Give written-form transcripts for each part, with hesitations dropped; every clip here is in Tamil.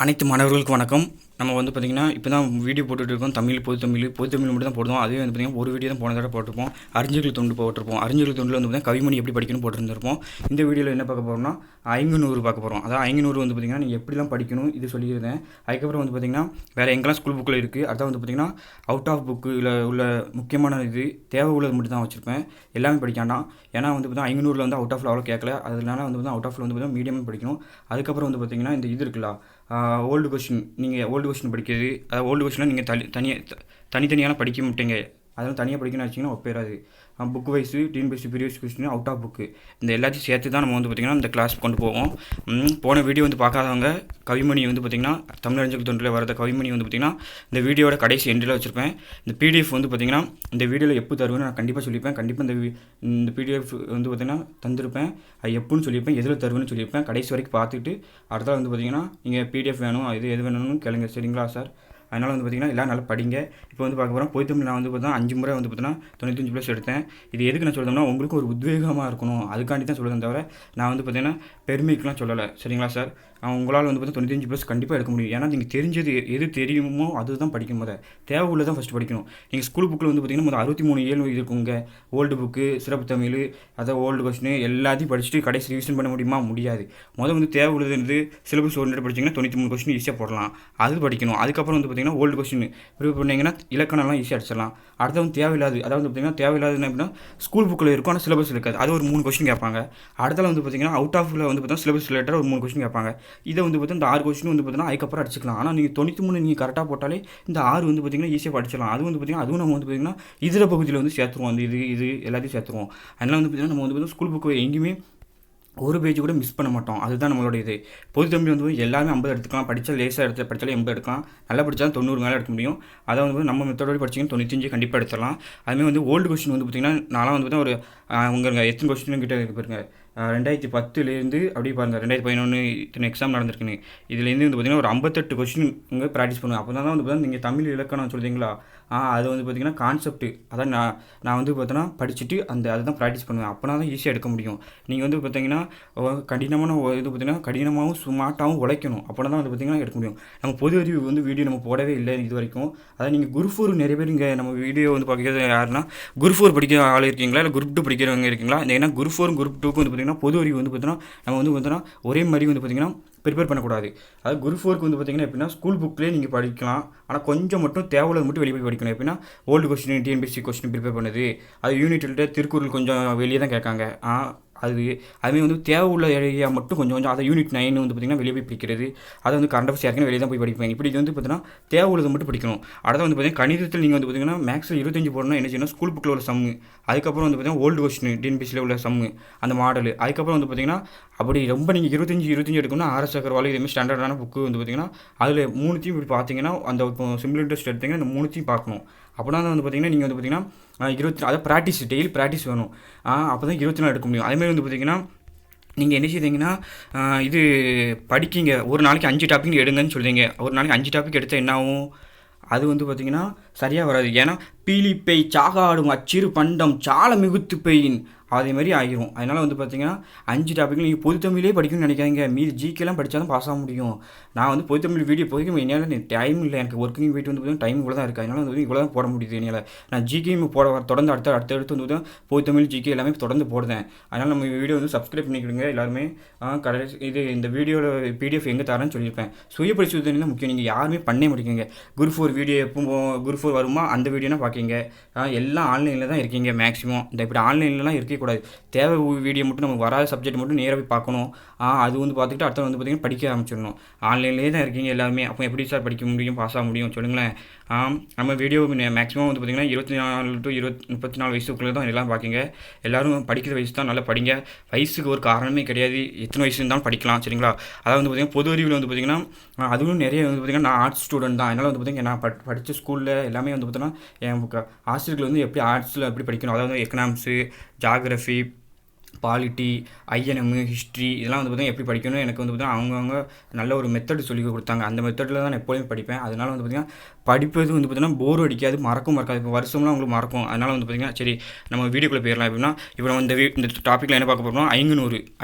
அனைத்து மாணவர்களுக்கும் வணக்கம். நம்ம வந்து பார்த்திங்கன்னா இப்போ தான் வீடியோ போட்டுட்ருக்கோம். பொது தமிழ் மட்டும் தான் போடுவோம். அதுவே வந்து பார்த்திங்கன்னா ஒரு வீடியோ தான் போன தடவை போட்டிருப்போம். அறிஞர்கள் தொண்டு போட்டிருப்போம். அறிஞர்கள் தொண்டில் வந்து பார்த்திங்கன்னா கவிமணி எப்படி படிக்கணும்னு போட்டிருந்திருப்போம். இந்த வீடியோவில் என்ன பார்க்க போகிறோம்னா 500 பார்க்க போகிறோம். அதாவது 500 வந்து பார்த்திங்கன்னா நீங்கள் எப்படிலாம் படிக்கணும் இது சொல்லியிருந்தேன். அதுக்கப்புறம் வந்து பார்த்திங்கன்னா வேறு எங்கெல்லாம் ஸ்கூல் புக்கில் இருக்குது, அதான் வந்து பார்த்திங்கன்னா அவுட் ஆஃப் புக்கில் உள்ள முக்கியமான இது தேவை உள்ளது மட்டும் தான் வச்சுருப்பேன். எல்லாமே படிக்காண்டாம். ஏன்னா வந்து பார்த்திங்கன்னா 500 வந்து அவுட் ஆஃபில் அவ்வளோ கேட்கல. அதனால வந்து பார்த்திங்கன்னா அவுட் ஆஃபில் வந்து பார்த்திங்கன்னா மீடியம் படிக்கணும். அதுக்கப்புறம் வந்து பார்த்திங்கன்னா இந்த இது இருக்குல்ல, ஓல்டு கொஷின், நீங்கள் ஓல்டு கொஷின் படிக்கிறது, அதாவது ஓல்டு கொஷினாக நீங்கள் தனித்தனியாக படிக்க மாட்டீங்க. அதெல்லாம் தனியாக படிக்கணும்னு வச்சிங்கன்னா ஒப்பேராது. Book wise, TNPSC previous question, out of book, இந்த எல்லாத்தையும் சேர்த்து தான் நம்ம வந்து பார்த்திங்கன்னா இந்த கிளாஸ் கொண்டு போவோம். போன வீடியோ வந்து பார்க்காதவங்க கவிமணி வந்து பார்த்திங்கன்னா தமிழறிஞர்கள் தொண்டில் வரத கவிமணி வந்து பார்த்திங்கன்னா இந்த வீடியோட கடைசி எண்டில் வச்சுருப்பேன். இந்த பிடிஎஃப் வந்து பார்த்திங்கன்னா இந்த வீடியோவில் எப்போ தருவேன்னு நான் கண்டிப்பாக சொல்லியிருப்பேன். கண்டிப்பாக இந்த பிடிஎஃப் வந்து பார்த்திங்கன்னா தந்திருப்பேன். அது எப்போன்னு சொல்லியிருப்பேன், எதில் தருவேன்னு சொல்லியிருப்பேன். கடைசி வரைக்கும் பார்த்துட்டு அடுத்த வந்து பார்த்திங்கன்னா நீங்கள் பிடிஎஃப் வேணும், எது வேணும்னு கேளுங்க. சரிங்களா சார்? அதனால் வந்து பார்த்திங்கன்னா எல்லாம் நல்லா படிங்க. இப்போ வந்து பார்க்க போகிறோம். பொதுத்தமிழ் நான் வந்து பார்த்தா 5 முறை வந்து பார்த்தீங்கன்னா 95+ எடுத்தேன். இது எதுக்கு நான் சொல்கிறேன்னா உங்களுக்கு ஒரு உத்வேகமாக இருக்கணும், அதுக்காண்டி தான் சொல்கிறேன். தவிர நான் வந்து பார்த்திங்கன்னா பெருமைக்கெலாம் சொல்லலை. சரிங்களா சார்? உங்களால் வந்து பார்த்தீங்கன்னா 95+ கண்டிப்பாக எடுக்க முடியும். ஏன்னா நீங்கள் தெரிஞ்சது எது தெரியுமோ அதுதான் படிக்கணும். தேவை உள்ளதான் ஃபஸ்ட்டு படிக்கணும். நீங்கள் ஸ்கூல் புக்கில் வந்து பார்த்திங்கன்னா முதல் 63 ஏழு இருக்குங்க. ஓல்டு புக்கு, சிறப்பு தமிழ், அதாவது ஓல்டு கொஸ்டின் எல்லாத்தையும் படிச்சுட்டு கடைசி ரிவிஷன் பண்ண முடியுமா? முடியாது. வந்து தேவை உள்ளது சிலபஸ் ஓரியன்ட் படிச்சிங்கன்னா 93 கொஸ்டின் ஈஸியாக போடலாம். அது படிக்கணும். அதுக்கப்புறம் வந்து பார்த்திங்கன்னா ஓல்டு கொஸ்டின் ப்ரிப்பேர் பண்ணிங்கன்னா இலக்கணம்லாம் ஈஸியாக அடிச்சிடலாம். அடுத்து வந்து தேவையில்லாது, அதாவது பார்த்திங்கன்னா தேவையில்லாதுன்னு அப்படின்னா ஸ்கூல் புக்கில் இருக்கும் ஆனால் சிலபஸ் இருக்காது. அது ஒரு 3 கொஸ்டின் கேட்பாங்க. அடுத்தால வந்து பார்த்திங்கன்னா அவுட் ஆஃபில் வந்து பார்த்தீங்கன்னா சிலபஸ் ரிலேட்டடாக ஒரு 3 கொஸ்டின் கேட்பாங்க. இதை வந்து பார்த்தீங்கன்னா இந்த 6 கொஸ்டின் வந்து பார்த்தீங்கன்னா அதுக்கப்புறம் அடிச்சிக்கலாம். ஆனால் நீங்கள் 93 நீங்கள் கரெக்டாக போட்டாலே இந்த 6 வந்து பார்த்திங்கன்னா ஈஸியாக படிச்சிடலாம். அது வந்து பார்த்திங்கன்னா அதுவும் நம்ம வந்து பார்த்திங்கன்னா இதர பகுதியில் வந்து சேர்த்துருவோம். அந்த இது எல்லாத்தையும் சேர்த்துருவோம். அதனால் வந்து பார்த்திங்கன்னா நம்ம வந்து பார்த்தீங்கன்னா ஸ்கூல் புக்கு எங்கேயுமே ஒரு பேஜ் கூட மிஸ் பண்ண மாட்டோம். அதுதான் நம்மளோட இது. பொது தமிழ் வந்து எல்லாமே 50 எடுத்துக்கலாம். படித்தா லேசாக படித்தாலே 80 எடுக்கலாம். நல்லா படித்தா 90 மேலே எடுக்க முடியும். அதை வந்து நம்ம மெத்தடோடு படிச்சிங்கன்னா 95 கண்டிப்பாக எடுத்துடலாம். அதுமாதிரி வந்து ஓல்டு கொஸ்டின் வந்து பார்த்திங்கன்னா நான்லாம் வந்து பார்த்தீங்கன்னா ஒரு உங்களுக்கு எத்தனை கொஸ்டின் கிட்ட இருக்கு பாருங்க. 2010 அப்படி பாருங்கள் 2011 இத்தனை எக்ஸாம் நடந்திருக்குன்னு. இதுலேருந்து வந்து பார்த்திங்கன்னா ஒரு 58 கொஸ்டின் உங்கள் ப்ராக்டிஸ் பண்ணுவேன். அப்போ தான் வந்து பார்த்தீங்கன்னா நீங்கள் தமிழ் இலக்கணம் சொல்கிறீங்களா, அது வந்து பார்த்திங்கன்னா கான்செப்ட்டு அதான் நான் வந்து பார்த்தோன்னா படிச்சுட்டு அதுதான் ப்ராக்டிஸ் பண்ணுவேன். அப்போனா தான் ஈஸியாக எடுக்க முடியும். நீங்கள் வந்து பார்த்திங்கன்னா கடினமான இது பார்த்திங்கன்னா கடினமாகவும் ஸ்மார்ட்டாகவும் உழைக்கணும். அப்போனா தான் வந்து பார்த்திங்கன்னா எடுக்க முடியும். நம்ம பொது அறிவு வந்து வீடியோ நம்ம போடவே இல்லை இது வரைக்கும். அதாவது நீங்கள் குரூப் 4 நிறைய பேர் இங்கே நம்ம வீடியோ வந்து பார்க்குறது யாருன்னா குரூப் 4 படிக்கிற ஆள் இருக்கீங்களா, இல்லை குரூப் 2 படிக்கிறவங்க இருக்கீங்களா? ஏன்னா குரூப் 4 குரூப் 2க்கு வந்து பார்த்திங்கன்னா பொது அறிவு வந்து பார்த்தீங்கன்னா நம்ம வந்து பார்த்தோன்னா ஒரே மாதிரி வந்து பார்த்திங்கன்னா ப்ரிப்பேர் பண்ணக்கூடாது. அதாவது குரூப் 4க்கு வந்து பார்த்திங்கன்னா எப்படின்னா ஸ்கூல் புக்லேயே நீங்கள் படிக்கலாம். ஆனால் கொஞ்சம் மட்டும் தேவையுள்ளது மட்டும் வெளியே போய் படிக்கணும். எப்படின்னா old question, TNPSC question prepare பண்ணுது, அது யூனிட்டில் திருக்குறள் கொஞ்சம் வெளியே தான் கேட்காங்க. அதுமாதிரி வந்து தேவை உள்ள ஏரியா மட்டும் கொஞ்சம் அதை யூனிட் 9 வந்து பார்த்திங்கன்னா வெளியே போய் படிக்கிறது. அதை வந்து கரண்ட் அஃபேர்ஸ் யாருக்குன்னு வெளியே தான் போய் படிப்பேன். இப்படி வந்து பார்த்திங்கன்னா தேவை உள்ளது மட்டும் படிக்கணும். அடுத்த வந்து பார்த்திங்கன்னா கணிதத்தில் நீங்கள் வந்து பார்த்திங்கன்னா மேக்ஸில் 25 போடணும். என்ன செய்யணும், ஸ்கூல் புக்கில் உள்ள சம்மு, அதுக்கப்புறம் வந்து பார்த்திங்கன்னா ஓல்டு கொஸ்டின் டிஎன்பிஎஸ்சியில் உள்ள சம்மு, அந்த மாடல், அதுக்கப்புறம் வந்து பார்த்திங்கன்னா அப்படி ரொம்ப நீங்கள் 25 எடுக்கணும்னா ஆர்எஸ் அகர்வால் இதுமாதிரி ஸ்டாண்டர்டான புக்கு வந்து பார்த்திங்கன்னா அதில் 3த்தையும் இப்படி பார்த்தீங்கன்னா அந்த சிம்பிள் இன்ட்ரெஸ்ட் எடுத்திங்கன்னா இந்த 3த்தையும் பார்க்கணும். அப்படின்னா தான் வந்து பார்த்திங்கன்னா நீங்கள் வந்து பார்த்திங்கன்னா அதை ப்ராக்டிஸ் டெய்லி ப்ராக்டிஸ் வேணும். அப்போ தான் 24 எடுக்க முடியும். அதேமாதிரி வந்து பார்த்திங்கன்னா நீங்கள் என்ன செய்தீங்கன்னா இது படிக்கிங்க, ஒரு நாளைக்கு 5 டாபிக் எடுங்கன்னு சொல்கிறீங்க. ஒரு நாளைக்கு 5 டாபிக் எடுத்தால் என்ன ஆகும்? அது வந்து பார்த்திங்கன்னா சரியாக வராது. ஏன்னா பீலிப்பை சாகாடும் அச்சிறு பண்டம் சால மிகுத்து பெயின் அதே மாதிரி ஆகிரும். அதனால் வந்து பார்த்திங்கன்னா 5 டாபிக் நீங்கள் பொது தமிழே படிக்கணும்னு நினைக்காதீங்க. மீது ஜிகேலாம் படித்தா தான் பாஸ் ஆக முடியும். நான் வந்து பொது தமிழ் வீடியோ போய்க்கும் என்னால் டைம் இல்லை, எனக்கு ஒர்க்கிங் போய்ட்டு வந்து பார்த்திங்கன்னா டைம் இவ்வளோ தான் இருக்குது. அதனால் வந்து இவ்வளோ தான் போட முடியுது என்னால். நான் ஜிகேயும் தொடர்ந்து அடுத்தடுத்து வந்து பொது தமிழ் ஜிகே எல்லாமே தொடர்ந்து போடுறேன். அதனால் நம்ம வீடியோ வந்து சப்ஸ்கிரைப் பண்ணிக்கிடுங்க எல்லாருமே. இந்த வீடியோவில் பிடிஎஃப் எங்கே தரேன்னு சொல்லியிருப்பேன். சுய பரிசோதனை தான் முக்கியம். நீங்கள் யாருமே பண்ணே முடியுங்க. குரூப் 4 வீடியோ எப்போ குரூப் 4 வருமா அந்த வீடியோனா பார்க்கிங்க. எல்லாம் ஆன்லைனில் தான் இருக்கீங்க மேக்ஸிமம். இப்படி ஆன்லைன்லலாம் இருக்கக்கூடாது. தேவை வீடியோ மட்டும் நமக்கு வராத சப்ஜெக்ட் மட்டும் நேராக போய் பார்க்கணும். அது வந்து பார்த்துக்கிட்டு அடுத்த வந்து பார்த்திங்கன்னா படிக்க ஆரம்பிச்சிடணும். ஆன்லைன்லேயே தான் இருக்கீங்க எல்லாருமே. அப்போ எப்படி சார் படிக்க முடியும், பாஸ் ஆக முடியும் சொல்லுங்களேன்? நம்ம வீடியோ மேக்ஸிமம் வந்து பார்த்திங்கன்னா 24 to 34 வயசுக்குள்ளே தான் எல்லாம் பார்க்கிங்க. எல்லோரும் படிக்கிற வயசு தான் நல்லா படிங்க. வயசுக்கு ஒரு காரணமே கிடையாது. எத்தனை வயசு இருந்தாலும் படிக்கலாம். சரிங்களா? அதாவது வந்து பார்த்திங்கன்னா பொது அறிவில் வந்து பார்த்திங்கன்னா அதுவும் நிறைய வந்து பார்த்திங்கன்னா நான் ஆர்ட்ஸ் ஸ்டூடெண்ட் தான். அதனால் வந்து பார்த்திங்கன்னா நான் படித்த ஸ்கூலில் எல்லாமே வந்து பார்த்திங்கன்னா என் ஆசிரியர்கள் வந்து எப்படி ஆர்ட்ஸில் எப்படி படிக்கணும், அதாவது economics, geography, polity, INM, history இதெல்லாம் வந்து பார்த்திங்கன்னா எப்படி படிக்கணும் எனக்கு வந்து பார்த்திங்கன்னா அவங்கவுங்க நல்ல ஒரு மெத்தட் சொல்லி கொடுத்தாங்க. அந்த மெத்தடில் தான் நான் எப்போயுமே படிப்பேன். அதனால் வந்து பார்த்திங்கன்னா படிப்பது வந்து பார்த்திங்கன்னா போர் அடிக்காது, மறக்காது. இப்போ வருஷம்லாம் உங்களுக்கு மறக்கும். அதனால் வந்து பார்த்திங்கன்னா சரி நம்ம வீடியோக்குள்ளே போயிடலாம். எப்படின்னா இப்போ நம்ம இந்த டாப்பிக்கில் என்ன பார்க்க போகிறோம்,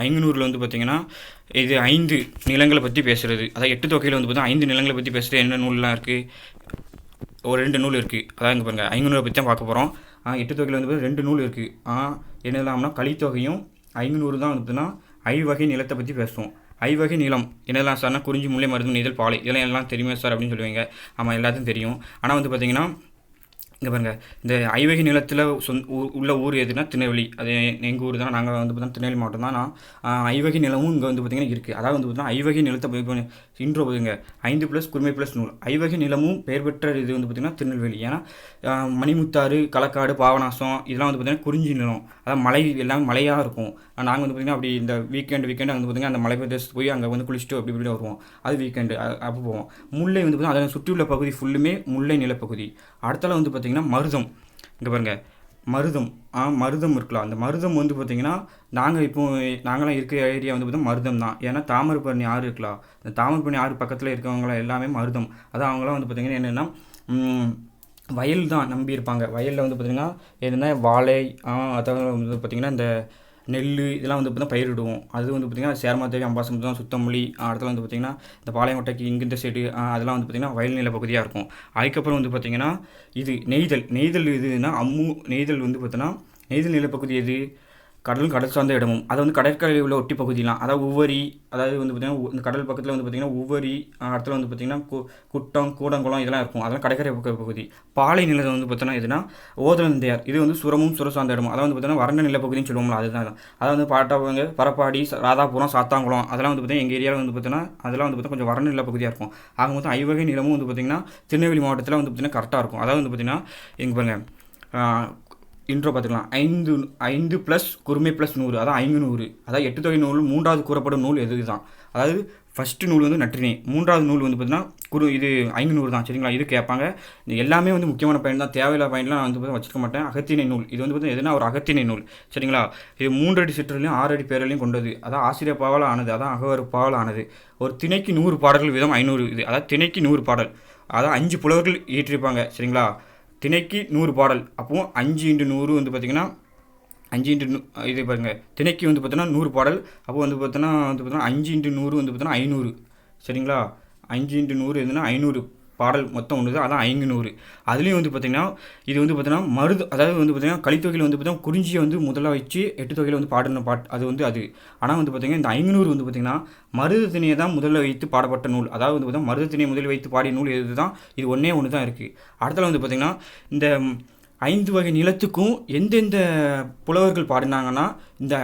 ஐங்குநூறில் வந்து பார்த்திங்கன்னா இது 5 நிலங்களை பற்றி பேசுகிறது. அதாவது 8 தொகையில் வந்து பார்த்திங்கன்னா 5 நிலங்களை பற்றி பேசுகிறது. என்ன நூல்லாம் இருக்குது, ஒரு 2 நூல் இருக்குது. அதான் இங்கே பாருங்கள், ஐங்குநூறை பற்றி தான் பார்க்க போகிறோம். 8 தொகையில் வந்து 2 நூல் இருக்குது. என்னெல்லாம்னா கலித்தொகையும் ஐங்குநூறு தான் வந்துன்னா ஐவகை நிலத்தை பற்றி பேசுவோம். ஐவகை நிலம் என்னெல்லாம் சார்னா குறிஞ்சி, முல்லை, மருதம், நெய்தல், பாலை இதெல்லாம் எல்லாம் தெரியுமா சார் அப்படின்னு சொல்லுவீங்க. ஆமாம், எல்லாத்தையும் தெரியும். ஆனால் வந்து பார்த்திங்கன்னா இங்கே பாருங்கள், இந்த ஐவகை நிலத்தில் உள்ள ஊர் எதுனா திருநெல்வேலி. அது எங்கள் ஊர் தான். நாங்கள் வந்து பார்த்தீங்கன்னா திருநெல்வேலி மாவட்டம் தான். ஐவகை நிலமும் இங்கே வந்து பார்த்திங்கன்னா இருக்குது. அதாவது வந்து பார்த்தீங்கன்னா ஐவகை நிலத்தை இன்றோ போதுங்க 5 + குறுமை + நூல். ஐவகை நிலமும் பெயர் பெற்ற இது வந்து பார்த்திங்கன்னா திருநெல்வேலி. ஏன்னா மணிமுத்தாறு, களக்காடு, பாபநாசம் இதெல்லாம் வந்து பார்த்திங்கன்னா குறிஞ்சி நிலம். அதாவது மலை எல்லாமே மலையாக இருக்கும். நாங்கள் வந்து பார்த்திங்கன்னா அப்படி இந்த வீக்கெண்டு வந்து பார்த்திங்கன்னா அந்த மலை பிரதேசத்துக்கு போய் அங்கே வந்து குளிச்சுட்டு அப்படி இப்படி வருவோம். அது வீக்கெண்டு அப்போ போவோம். முல்லை வந்து பார்த்திங்கன்னா அதை சுற்றியுள்ள பகுதி ஃபுல்லுமே முல்லை நிலப்பகுதி. அடுத்தால வந்து பார்த்திங்கன்னா மருதம். இங்கே பாருங்கள், மருதம் இருக்கலாம். அந்த மருதம் வந்து பார்த்திங்கன்னா நாங்களாம் இருக்கிற ஏரியா வந்து பார்த்தீங்கன்னா மருதம் தான். ஏன்னா தாமிரபரணி ஆறு இருக்கலாம். இந்த தாமிரபரணி ஆறு பக்கத்தில் இருக்கவங்களாம் எல்லாமே மருதம். அதான் அவங்களாம் வந்து பார்த்திங்கன்னா என்னென்னா வயல் தான் நம்பி இருப்பாங்க. வயலில் வந்து பார்த்திங்கன்னா என்னென்னா வாழை, அதாவது வந்து பார்த்திங்கன்னா இந்த நெல் இதெல்லாம் வந்து பார்த்தீங்கன்னா பயிரிடுவோம். அது வந்து பார்த்திங்கன்னா சேர்மாத்தேவி, அம்பாசமுத்திரம், சுத்தமல்லி, இடத்துல வந்து பார்த்திங்கன்னா இந்த பாளையங்கோட்டைக்கு இங்கே இந்த சைடு அதெல்லாம் வந்து பார்த்திங்கன்னா வயல் நில பகுதியாக இருக்கும். அதுக்கப்புறம் வந்து பார்த்திங்கன்னா இது நெய்தல் இதுன்னா நெய்தல் வந்து பார்த்தோன்னா நெய்தல் நிலப்பகுதி எது, கடல் சார்ந்த இடமும். அதை வந்து கடற்கரையில் உள்ள ஒட்டி பகுதியெலாம், அதாவது உவரி, அதாவது வந்து பார்த்திங்கன்னா இந்த கடல் பக்கத்தில் வந்து பார்த்திங்கன்னா உவரி, இடத்துல வந்து பார்த்திங்கன்னா குட்டம், கூடங்குளம் இதெல்லாம் இருக்கும். அதெல்லாம் கடற்கரை பகுதி. பாலை நிலத்தை வந்து பார்த்தோன்னா எதுனா ஓதலந்தையார். இது வந்து சுர சார்ந்த இடமும். அதாவது வந்து பார்த்திங்கன்னா வறண்ட நிலப்பகுதின்னு சொல்லுவோம்ல, அதுதான். அதாவது வந்து பாட்டாவங்க, பரப்பாடி, ராதாபுரம், சாத்தாங்குளம் அதெல்லாம் வந்து பார்த்திங்கன்னா எங்கள் ஏரியாவில் வந்து பார்த்தோன்னா அதெல்லாம் வந்து பார்த்தீங்கன்னா கொஞ்சம் வறண்ட நிலப்பகுதியாக இருக்கும். ஆக மொத்தம் ஐவகை நிலமும் வந்து பார்த்திங்கன்னா திருநெல்வேலி மாவட்டத்தில் வந்து பார்த்திங்கன்னா கரெக்டாக இருக்கும். அதாவது வந்து பார்த்திங்கன்னா எங்கள் பாருங்கள் இன்ட்ரோ பார்த்துக்கலாம். 5 + குறுமை + நூறு, அதான் ஐங்குநூறு. அதாவது 8 தொகை நூல் 3வது கூறப்படும் நூல் எது தான். அதாவது ஃபஸ்ட்டு நூல் வந்து நற்றிணை, 3வது நூல் வந்து பார்த்தீங்கன்னா இது ஐங்குநூறு தான். சரிங்களா, இது கேட்பாங்க. இது எல்லாமே வந்து முக்கியமான பாயிண்ட் தான். தேவையில்லாத பாயிண்ட்லாம் நான் வந்து வச்சுக்க மாட்டேன். அகத்திணை நூல் இது வந்து பார்த்தீங்கன்னா எதுனா ஒரு அகத்திணை நூல். சரிங்களா, இது 3 அடி சிற்றலையும் 6 அடி பேரலையும் கொண்டது. அதான் ஆசிரியர் பாவால் ஆனது, அதான் அகவர் பாவால் ஆனது. ஒரு திணைக்கு 100 பாடல்கள் வீதம் 500 இது. அதாவது திணைக்கு 100 பாடல், அதான் 5 புலவர்கள் இயற்றிருப்பாங்க. சரிங்களா, திணைக்கு 100 பாடல். அப்போது 5 × 100 வந்து பார்த்திங்கன்னா 5 × இது பாருங்கள், திணைக்கு வந்து பார்த்தோன்னா 100 பாடல். அப்போ வந்து பார்த்தோன்னா 5 × 100 வந்து பார்த்தோன்னா 500. சரிங்களா, 5 × 100 எதுனா 500 பாடல் மொத்தம் ஒன்று தான். அதான் ஐங்குநூறு. அதுலேயும் வந்து பார்த்திங்கன்னா இது வந்து பார்த்தீங்கன்னா அதாவது வந்து பார்த்திங்கன்னா கலித்தொகையில் வந்து பார்த்தீங்கன்னா குறிஞ்சியை வந்து முதல்ல வச்சு 8 தொகையில் வந்து பாடின அது வந்து அது. ஆனால் வந்து பார்த்திங்கன்னா இந்த ஐங்குநூறு வந்து பார்த்திங்கன்னா மருதத்திணையை தான் முதல்ல வைத்து பாடப்பட்ட நூல். அதாவது வந்து பார்த்தீங்கன்னா மருதத்திணையை முதலில் வைத்து பாடிய நூல் எது தான், இது ஒன்று தான் இருக்குது. அடுத்தல வந்து பார்த்திங்கன்னா இந்த 5 வகை நிலத்துக்கும் எந்தெந்த புலவர்கள் பாடினாங்கன்னா இந்த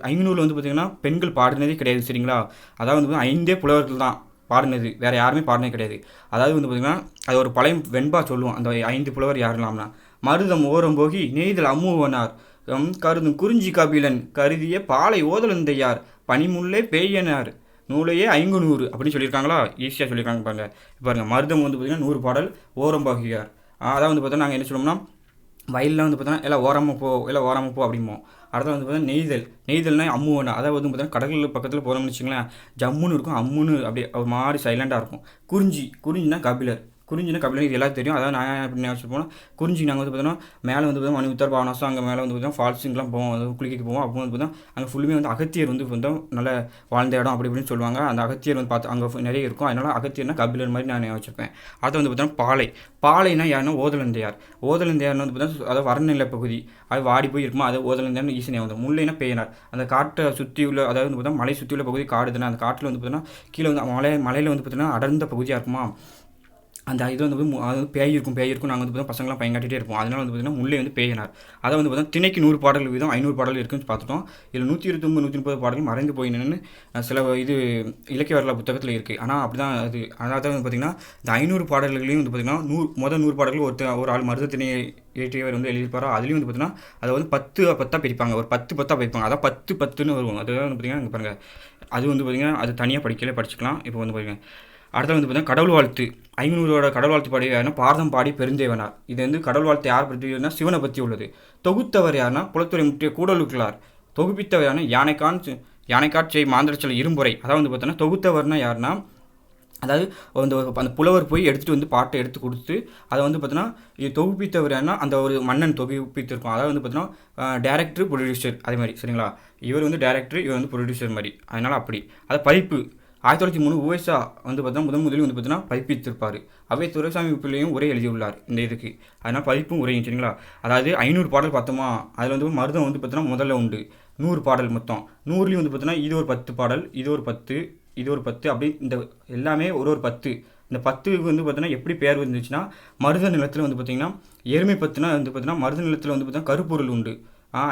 ஐங்குநூறில் வந்து பார்த்திங்கன்னா பெண்கள் பாடினதே கிடையாது. சரிங்களா, அதாவது வந்து 5 புலவர்கள் தான் பாடினது, வேறு யாருமே பாடினது கிடையாது. அதாவது வந்து பார்த்திங்கன்னா அது ஒரு பழைய வெண்பா சொல்லுவோம். அந்த 5 புலவர் யாரெல்லாம்னா மருதம் ஓரம்போகி, நெய்தல் அம்முவனார், கருதும் குறிஞ்சி கபிலன், கருதிய பாலை ஓதலந்தையார், பனிமுல்லை பேயனார், நூலையே ஐங்குநூறு அப்படின்னு சொல்லியிருக்காங்களா, ஈஸியாக சொல்லியிருக்காங்க பாருங்கள். மருதம் வந்து பார்த்திங்கன்னா 100 பாடல், ஓரம்பாகியார். அதாவது வந்து பார்த்தோன்னா நாங்கள் என்ன சொல்லுவோம்னா வயலில் வந்து பார்த்தோன்னா எல்லாம் ஓரமாக போ அப்படிம்போம். அடுத்த வந்து பார்த்தீங்கன்னா நெய்தல்னா அம்முவனா, அதாவது வந்து பார்த்தீங்கன்னா கடல் பக்கத்தில் போகிறோம்னு வச்சுங்களேன், ஜம்முன்னு இருக்கும், அம்முன்னு அப்படியே ஒரு மாதிரி சைலண்டாக இருக்கும். குறிஞ்சினா கபிலர், இது எல்லாரும் தெரியும். அதாவது நான் எப்படி வச்சுருப்போம், குறிஞ்சி நாங்கள் வந்து பார்த்தோன்னா மேலே வந்து பார்த்தோன்னா மணிமுத்தார், பாபநாசம், அங்கே மேலே வந்து பார்த்தோன்னா ஃபால்ஸுங்கெலாம் போவோம், அது குளிக்க போவோம். அப்போ வந்து பார்த்தோன்னா அங்கே ஃபுல்லுமே வந்து அகத்தியர் வந்து நல்ல வாழ்ந்த இடம் அப்படி இப்படின்னு சொல்லுவாங்க. அந்த அகத்தியர் வந்து பார்த்து அங்கே நிறைய இருக்கும். அதனால் அகத்தியர்னா கபிலர் மாதிரி நான் வச்சுருப்பேன். அதை வந்து பார்த்தோன்னா பாலைனா யாருன்னா ஓதலந்தையார்னு வந்து பார்த்தா அதாவது வறநிலை பகுதி, அது வாடி போய் இருக்குமா, அது ஓதலந்தையார்னு ஈஸியாக வந்து. முல்லைனா பேயனார், அந்த காட்டை சுற்றி உள்ள, அதாவது வந்து பார்த்தா மலை சுற்றி உள்ள பகுதி காடு தானே, அந்த காட்டில் வந்து பார்த்தோன்னா கீழே வந்து மலையில் வந்து பார்த்தீங்கன்னா அடர்ந்த பகுதியாக இருக்குமா, அந்த இது வந்து அது பேய் இருக்கும். நாங்கள் வந்து பார்த்தா பசங்களாம் பயங்காட்டிகிட்டே இருப்போம். அதனால் வந்து பார்த்திங்கன்னா முல்லை வந்து பேயனார். அதை வந்து பார்த்தா திணைக்கு 100 பாடல்கள் வீதம் 500 பாடல்கள் இருக்குன்னு பார்த்துட்டோம். இதில் 129 130 பாடல்கள் மறைந்து போய் நின்று சில இது இலக்கிய வரலாறு புத்தகத்தில் இருக்குது. ஆனால் அப்படி தான் அது. அதாவது வந்து பார்த்திங்கன்னா இந்த 500 பாடல்களையும் வந்து பார்த்திங்கன்னா 100 பாடல்கள் ஒரு ஆள் மருதத்திணையை ஏற்றியவர் வந்து எழுதியிருப்பாரோ, அதுலேயும் வந்து பார்த்திங்கன்னா அதை வந்து 10 பிரிப்பாங்க, ஒரு 10 பிரிப்பாங்க. அதான் 10 வரும். அது வந்து பார்த்திங்கன்னா இங்கே பாருங்கள், அது வந்து பார்த்திங்கன்னா அது தனியாக படிச்சுக்கலாம். இப்போ வந்து பாருங்கள், அடுத்த வந்து பார்த்தீங்கன்னா கடவுள் வாழ்த்து. ஐங்குநூறோட கடவுள் வாழ்த்து பாடி யாருன்னா பாரதம் பாடி பெருந்தேவனார். இது வந்து கடவுள் வாழ்த்து யார் பற்றி சிவனை பற்றி உள்ளது. தொகுத்தவர் யாருன்னா புலத்துறை முற்றிய கூடலுக்களார். தொகுப்பித்தவரான யானைக்காட்சியை மாந்தரச்சல் இரும்புரை. அதாவது வந்து பார்த்தோன்னா தொகுத்தவர்னா யாருன்னா, அதாவது அந்த புலவர் போய் எடுத்துகிட்டு வந்து பாட்டை எடுத்து கொடுத்து அதை வந்து பார்த்தோன்னா இது தொகுப்பித்தவரானா அந்த ஒரு மன்னன் தொகுப்பித்திருக்கும். அதாவது வந்து பார்த்தோன்னா டேரக்டர் ப்ரொடியூசர் அதே மாதிரி சரிங்களா. இவர் வந்து டேரக்டர், இவர் வந்து ப்ரொடியூசர் மாதிரி. அதனால் அப்படி அதை பதிப்பு 1903 உவேசா வந்து பார்த்தோன்னா முதலில் வந்து பார்த்தோன்னா பதிப்பித்திருப்பார். அவை துரைசாமி பிள்ளையும் உரை எழுதியுள்ளார் இந்த இதுக்கு. அதனால் பதிப்பும் உரையும் சரிங்களா. அதாவது 500 பாடல் பார்த்தோமா, அதில் வந்து மருதம் வந்து பார்த்தோன்னா முதல்ல உண்டு 100 பாடல் மொத்தம். 100லேயும் வந்து பார்த்தோன்னா இது ஒரு 10 பாடல், இது ஒரு 10, இது ஒரு 10 அப்படி இந்த எல்லாமே ஒரு 10. இந்த 10க்கு வந்து பார்த்தீங்கன்னா எப்படி பேர் வந்துச்சுன்னா, மருத நிலத்தில் வந்து பார்த்திங்கன்னா எருமை 10னா வந்து பார்த்தீங்கன்னா மருத நிலத்தில் வந்து பார்த்தீங்கன்னா கருப்பொருள் உண்டு.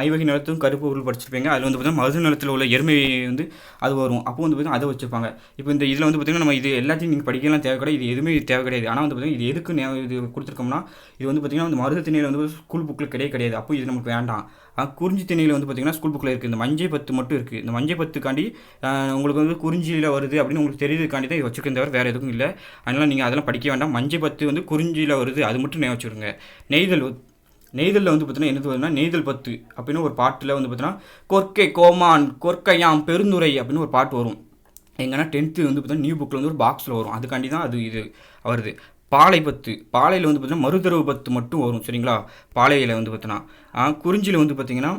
ஐவகை நிலத்தும் கருப்பொருள் படிச்சிருப்பீங்க. அதில் வந்து பார்த்தீங்கன்னா மருத நிலத்தில் உள்ள எருமை வந்து அது வரும். அப்போ வந்து பார்த்தீங்கன்னா அதை வச்சுருப்பாங்க. இப்போ இந்த இதில் வந்து பார்த்திங்கன்னா நம்ம இது எல்லாத்தையும் நீங்கள் படிக்கலாம் தேவை கிடையாது, இது எதுவுமே தேவை கிடையாது. ஆனால் வந்து பார்த்திங்கன்னா இது எதுக்கு இது கொடுத்துருக்கோம்னா, இது வந்து பார்த்திங்கன்னா இந்த மருத திணையில் வந்து ஸ்கூல் புக்கில் கிடையாது. அப்போ இது நமக்கு வேண்டாம். குறிஞ்சி திணையில் வந்து பார்த்திங்கன்னா ஸ்கூல் புக்கில் இருக்குது. இந்த மஞ்சை 10 மட்டும் இருக்குது. இந்த மஞ்சை 10காண்டி உங்களுக்கு வந்து குறிஞ்சியில் வருது அப்படின்னு உங்களுக்கு தெரியுதுக்காண்டி தான் இது வச்சுருக்கேன், தவிர வேறு எதுவும் இல்லை. அதனால் நீங்கள் அதெல்லாம் படிக்க வேண்டாம். மஞ்சை 10 வந்து குறிஞ்சியில் வருது, அது மட்டும் நான் வச்சுருங்க. நெய்தலில் வந்து பார்த்தீங்கன்னா என்னது வருதுன்னா நெய்தல் 10 அப்படின்னு ஒரு பாட்டில் வந்து பார்த்தீங்கன்னா கொற்கை கோமான் கொற்கையாம் பெருந்துரை அப்படின்னு ஒரு பாட்டு வரும். எங்கன்னா 10th வந்து பார்த்தீங்கன்னா நியூ புக்கில் வந்து ஒரு பாக்ஸில் வரும். அதுக்காண்டி தான் இது வருது. பாலை 10 பாலையில் வந்து பார்த்தீங்கன்னா மருதரவு 10 மட்டும் வரும் சரிங்களா. பாலையில் வந்து பார்த்தீங்கன்னா குறிஞ்சியில் வந்து பார்த்தீங்கன்னா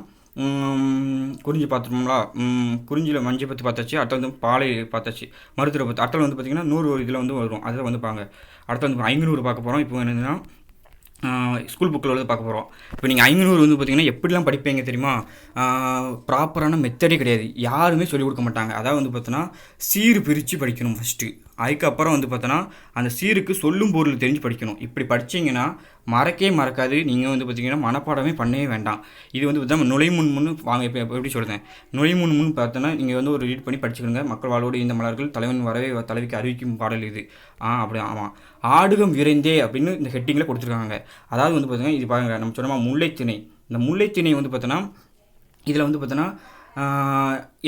குறிஞ்சி பார்த்துருப்போம்ங்களா. குறிஞ்சியில் மஞ்சள் 10 பார்த்தாச்சு. அடுத்த வந்து பாலை பார்த்தாச்சு. மருதரவு 10 அடுத்த வந்து பார்த்தீங்கன்னா 100 இதில் வந்து வரும். அதில் வந்து பாங்க அடுத்த வந்து 500 பார்க்க போகிறோம். இப்போ என்னதுன்னா ஸ்கூல் புக்கில் உள்ளது பார்க்க போகிறோம். இப்போ நீங்கள் 500 வந்து பார்த்திங்கன்னா எப்படிலாம் படிப்பீங்க தெரியுமா. ப்ராப்பரான மெத்தடே கிடையாது, யாருமே சொல்லிக் கொடுக்க மாட்டாங்க. அதாவது வந்து பார்த்தோன்னா சீர் பிரித்து படிக்கணும் ஃபஸ்ட்டு. அதுக்கப்புறம் வந்து பார்த்தோன்னா அந்த சீருக்கு சொல்லும் பொருள் தெரிஞ்சு படிக்கணும். இப்படி படித்தீங்கன்னா மறக்காது. நீங்கள் வந்து பார்த்திங்கன்னா மனப்பாடமே பண்ணவே வேண்டாம். இது வந்து பார்த்தா நுழைமுன்னு வாங்க. இப்போ எப்படி சொல்கிறேன், நுழைமுன்னு பார்த்தோன்னா நீங்கள் வந்து ஒரு ரீட் பண்ணி படிச்சுக்கோங்க. மக்கள் வாழ்வோடு இந்த மலர்கள் தலைவன் வரவே தலைவிக்கு அறிவிக்கும் பாடல் இது. அப்படி ஆமாம். ஆடுகம் விரைந்தே அப்படின்னு இந்த ஹெட்டிங்கில் கொடுத்துருக்காங்க. அதாவது வந்து பார்த்தீங்கன்னா இது பாருங்கள், நம்ம சொன்னோமா முல்லைத்திணை. இந்த முல்லைத்திணை வந்து பார்த்தோன்னா இதில் வந்து பார்த்தோன்னா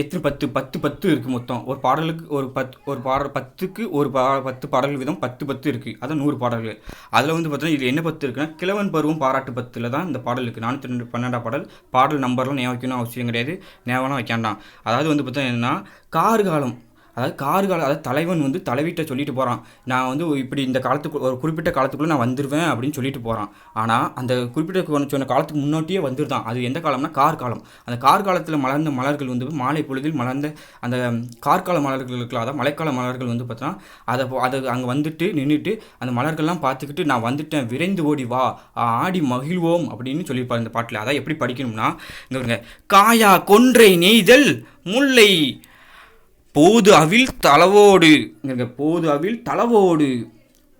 எத்தனை 10 இருக்குது மொத்தம். ஒரு பாடலுக்கு ஒரு பாடல் 10க்கு ஒரு 10 பாடல்கள் வீதம் 10 இருக்குது. அதான் 100 பாடல்கள். அதில் வந்து பார்த்தோன்னா இது என்ன 10 இருக்குன்னா கிழவன் பருவம் பாராட்டு 10ல் தான் இந்த பாடல் இருக்குது. 412 பாடல் நம்பர்லாம் ஞாபகம் வைக்கணும் அவசியம் கிடையாது, ஞாபகம் வைக்காண்டாம். அதாவது வந்து பார்த்தோன்னா என்னென்னா கார்காலம், அதாவது தலைவன் வந்து தலைவிட்ட சொல்லிட்டு போகிறான், நான் வந்து இப்படி இந்த காலத்துக்கு ஒரு குறிப்பிட்ட காலத்துக்குள்ளே நான் வந்துடுவேன் அப்படின்னு சொல்லிட்டு போகிறான். ஆனால் அந்த குறிப்பிட்ட சொன்ன காலத்துக்கு முன்னாடியே வந்துருதான். அது எந்த காலம்னா கார்காலம். அந்த கார்காலத்தில் மலர்ந்த மலர்கள் வந்து மாலை பொழுதில் மலர்ந்த அந்த கார்கால மலர்கள் இருக்கலாம். அதாவது மழைக்கால மலர்கள் வந்து பார்த்தோன்னா அதை அங்கே வந்துட்டு நின்றுட்டு அந்த மலர்கள்லாம் பார்த்துக்கிட்டு நான் வந்துட்டேன், விரைந்து ஓடி வா, ஆடி மகிழ்வோம் அப்படின்னு சொல்லியிருப்பார் இந்த பாட்டில். அதான் எப்படி படிக்கணும்னா இங்கே காயா கொன்றை நெய்தல் முல்லை போது அவில் தளவோடு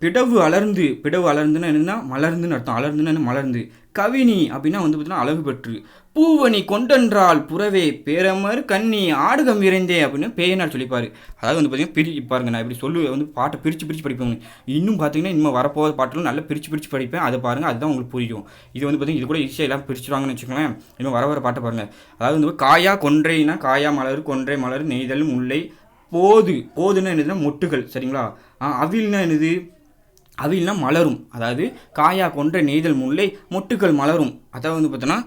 பிடவு அலர்ந்துன்னா என்னன்னா மலர்ந்துன்னு அர்த்தம். அலர்ந்துன்னு மலர்ந்து. கவினி அப்படின்னா வந்து பார்த்தீங்கன்னா அழகு பெற்று. பூவணி கொண்டென்றால் புறவே பேரமர் கண்ணி ஆடுகம் விரைந்தே அப்படின்னு பேயனார் சொல்லிப்பார். அதாவது வந்து பார்த்தீங்கன்னா பாருங்க, நான் இப்படி வந்து பாட்டை பிரித்து படிப்பேன். இன்னும் பார்த்தீங்கன்னா இன்னும் வரப்போகிற பாட்டிலும் நல்லா பிரித்து படிப்பேன். அதை பாருங்கள், அதுதான் உங்களுக்கு புரியும். இது வந்து பார்த்தீங்கன்னா இது கூட ஈஸியாக எல்லாம் பிரிச்சுருவாங்கன்னு வச்சுக்கோங்களேன். இன்னும் வர பாட்டை பாருங்கள். அதாவது வந்து காயா கொன்றைனா காயா மலர், கொன்றை மலர், நெய்தல் முல்லை. போதுன்னா என்னதுன்னா மொட்டுகள் சரிங்களா. அவில்னா என்னது, அவில்னா மலரும். அதாவது காயா கொன்ற நெய்தல் முல்லை மொட்டுக்கள் மலரும். அதாவது வந்து பார்த்தோன்னா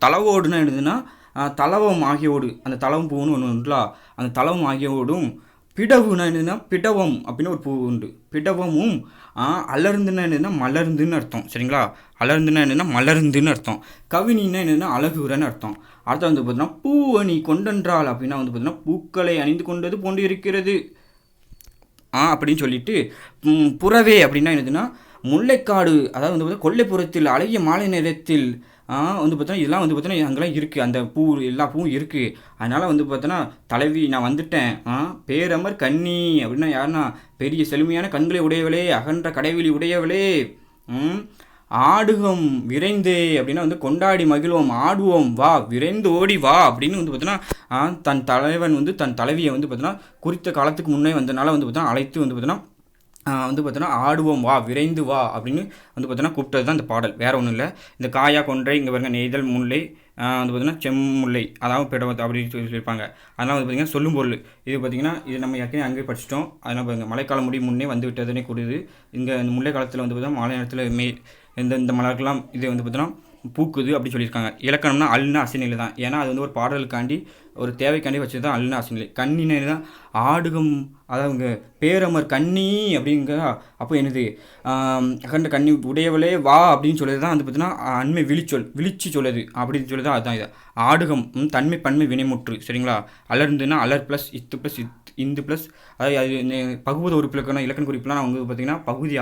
தளவோடுன்னா என்னதுன்னா தளவம் ஆகியோடு, அந்த தளவம் பூன்னு ஒன்று உண்டுலா, அந்த தளவம் ஆகியோடும். பிடவுனா என்னதுன்னா பிடவம் அப்படின்னு ஒரு பூ உண்டு, பிடவமும். அலர்ந்துன்னா என்னதுன்னா மலர்ந்துன்னு அர்த்தம் சரிங்களா. அலர்ந்துன்னா என்னதுன்னா மலர்ந்துன்னு அர்த்தம். கவினின்னா என்னதுன்னா அழகுறன்னு அர்த்தம். அடுத்த வந்து பார்த்தீங்கன்னா பூவணி கொண்டென்றால் அப்படின்னா வந்து பார்த்தீங்கன்னா பூக்களை அணிந்து கொண்டது போன்று இருக்கிறது அப்படின்னு சொல்லிட்டு. புறவே அப்படின்னா என்னதுன்னா முல்லைக்காடு, அதாவது வந்து பார்த்தா கொல்லைப்புறத்தில் அழகிய மாலை நேரத்தில் வந்து பார்த்தோன்னா இதெல்லாம் வந்து பார்த்தோன்னா அங்கெல்லாம் இருக்குது, அந்த பூ எல்லா பூவும் இருக்குது. அதனால் வந்து பார்த்தோன்னா தலைவி நான் வந்துட்டேன். பேரமர் கண்ணி அப்படின்னா யாருன்னா பெரிய செழுமையான கண்களை உடையவளே, அகன்ற கடைவெளி உடையவளே. ஆடுகம் விரைந்தே அப்படின்னா வந்து கொண்டாடி மகிழ்வோம், ஆடுவோம், வா விரைந்து ஓடி வா அப்படின்னு வந்து பார்த்தோன்னா தன் தலைவன் வந்து தன் தலைவியை வந்து பார்த்தோன்னா குறித்த காலத்துக்கு முன்னே வந்தனால வந்து பார்த்தோன்னா அழைத்து வந்து பார்த்தோன்னா வந்து பார்த்தோன்னா ஆடுவோம் வா விரைந்து வா அப்படின்னு வந்து பார்த்தோன்னா கூப்பிட்டது தான் இந்த பாடல், வேறு ஒன்றும் இல்லை. இந்த காயா கொன்றை இங்கே பாருங்க நெய்தல் முல்லை வந்து பார்த்திங்கன்னா செம்முல்லை, அதாவது பிடவத்து அப்படின்னு சொல்லியிருப்பாங்க. அதனால் வந்து பார்த்திங்கன்னா சொல்லும் பொருள் இது பார்த்திங்கன்னா இது நம்ம ஏற்கனவே அங்கே படிச்சிட்டோம். அதனால் பாருங்கள் மழைக்காலம் முடியும் முன்னே வந்து விட்டதுனே கூடுது. இங்கே இந்த முல்லை காலத்தில் வந்து பார்த்தோன்னா மாலை நேரத்தில் இந்த மலர்கள்லாம் இது வந்து பார்த்தோன்னா பூக்குது அப்படின்னு சொல்லியிருக்காங்க. இலக்கணம்னா அல்னா அசைநிலை தான். ஏன்னா அது வந்து ஒரு பாடலுக்காண்டி ஒரு தேவைக்காண்டி வச்சது தான் அல்னா அசைநிலை. கண்ணினை தான் ஆடுகம், அதாவது பேரமர் கண்ணி அப்படிங்க. அப்போ என்னது அகண்ட கண்ணி உடையவளே வா அப்படின்னு சொல்லுறது தான் வந்து பார்த்தீங்கன்னா அண்மை விழிச்சு சொல்லுது அப்படின்னு சொல்லுது. அதுதான் இது ஆடுகம் தன்மை பன்மை வினைமுற்று சரிங்களா. அலர்ந்துன்னா அலர் ப்ளஸ் இத்து ப்ளஸ் இந்து ப்ளஸ் அதாவது அது பகுபத உறுப்பிலக்கணம் இலக்கண குறிப்புலாம் நான் வந்து பார்த்திங்கன்னா பகுதி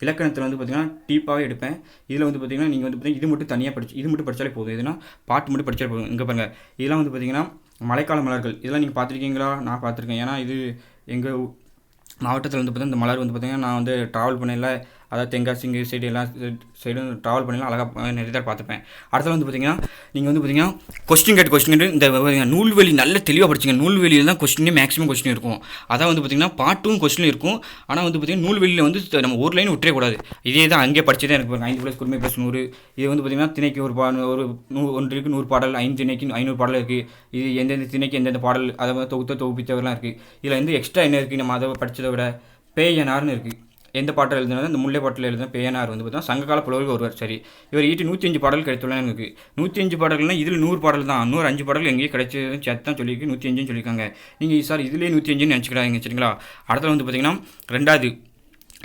இலக்கணத்தில் வந்து பார்த்திங்கன்னா டீப்பாகவே எடுப்பேன். இதில் வந்து பார்த்திங்கன்னா நீங்கள் வந்து பார்த்திங்கன்னா இது மட்டும் தனியாக இது மட்டும் படித்தாலே போதும். எதுனா பாட்டு மட்டும் படித்தாலே போதும். இங்கே பாருங்கள், இதெல்லாம் வந்து பார்த்திங்கன்னா மழைக்கால மலர்கள். இதெல்லாம் நீங்கள் பார்த்துருக்கீங்களா? நான் பார்த்துருக்கேன். ஏன்னா இது எங்கள் மாவட்டத்தில் வந்து பார்த்திங்கன்னா இந்த மலர் வந்து பார்த்திங்கன்னா நான் வந்து ட்ராவல் பண்ணல, அதாவது தென்காசி இங்கே சைடு எல்லா சைடும் ட்ராவல் பண்ணலாம் அழகாக நிறைய தான் பார்த்துப்பேன். அடுத்தது வந்து பார்த்திங்கன்னா நீங்கள் வந்து பார்த்திங்கன்னா கொஸ்டின் கேட்டு இந்த நூல்வெளி நல்ல தெளிவாக படிச்சிங்க. நூல்வெளியில் தான் கொஸ்டினே மேக்ஸிமம் கொஸ்டின் இருக்கும். அதான் வந்து பார்த்திங்கன்னா பாட்டும் கொஸ்டின் இருக்கும். ஆனால் வந்து பார்த்திங்கன்னா நூல்வெளியில் வந்து நம்ம ஒரு லைன் விட்டுறே கூடாது. இதே தான் அங்கே படிச்சதே எனக்கு பாருங்கள் 5 + குறுமை + 100. இது வந்து பார்த்திங்கன்னா திணைக்கு ஒரு ஒன்றுக்கு 100 பாடல், 5 திணைக்கு 500 பாடல் இருக்குது. இது எந்தெந்த திணைக்கு எந்தெந்த பாடல் அதை வந்து தொகுப்பித்தவரெலாம் இருக்குது. இதில் வந்து எக்ஸ்ட்ரா என்ன இருக்குது நம்ம அதை படித்ததை விட பேயனார்னு இருக்குது. எந்த பாட்டில் எழுதுனா இந்த முல்லை பாட்டில் எழுதுனா பேயனார் வந்து பார்த்தா சங்ககால புலவர்கள் ஒருவர். சரி, இவர் ஈட்டி 105 பாடல் கிடைத்துள்ளன எனக்கு. 105 பாடல்கள்னால் இதில் 100 பாடல் தான். 105 பாடல்கள் எங்கேயும் கிடைச்சது சேர்த்து தான் சொல்லியிருக்கு. 105ன்னு சொல்லியிருக்காங்க. நீங்கள் சார் இதுலேயே 105ன்னு நினச்சிக்கிறாங்க சரிங்களா. அடுத்தது வந்து பார்த்திங்கன்னா 2வது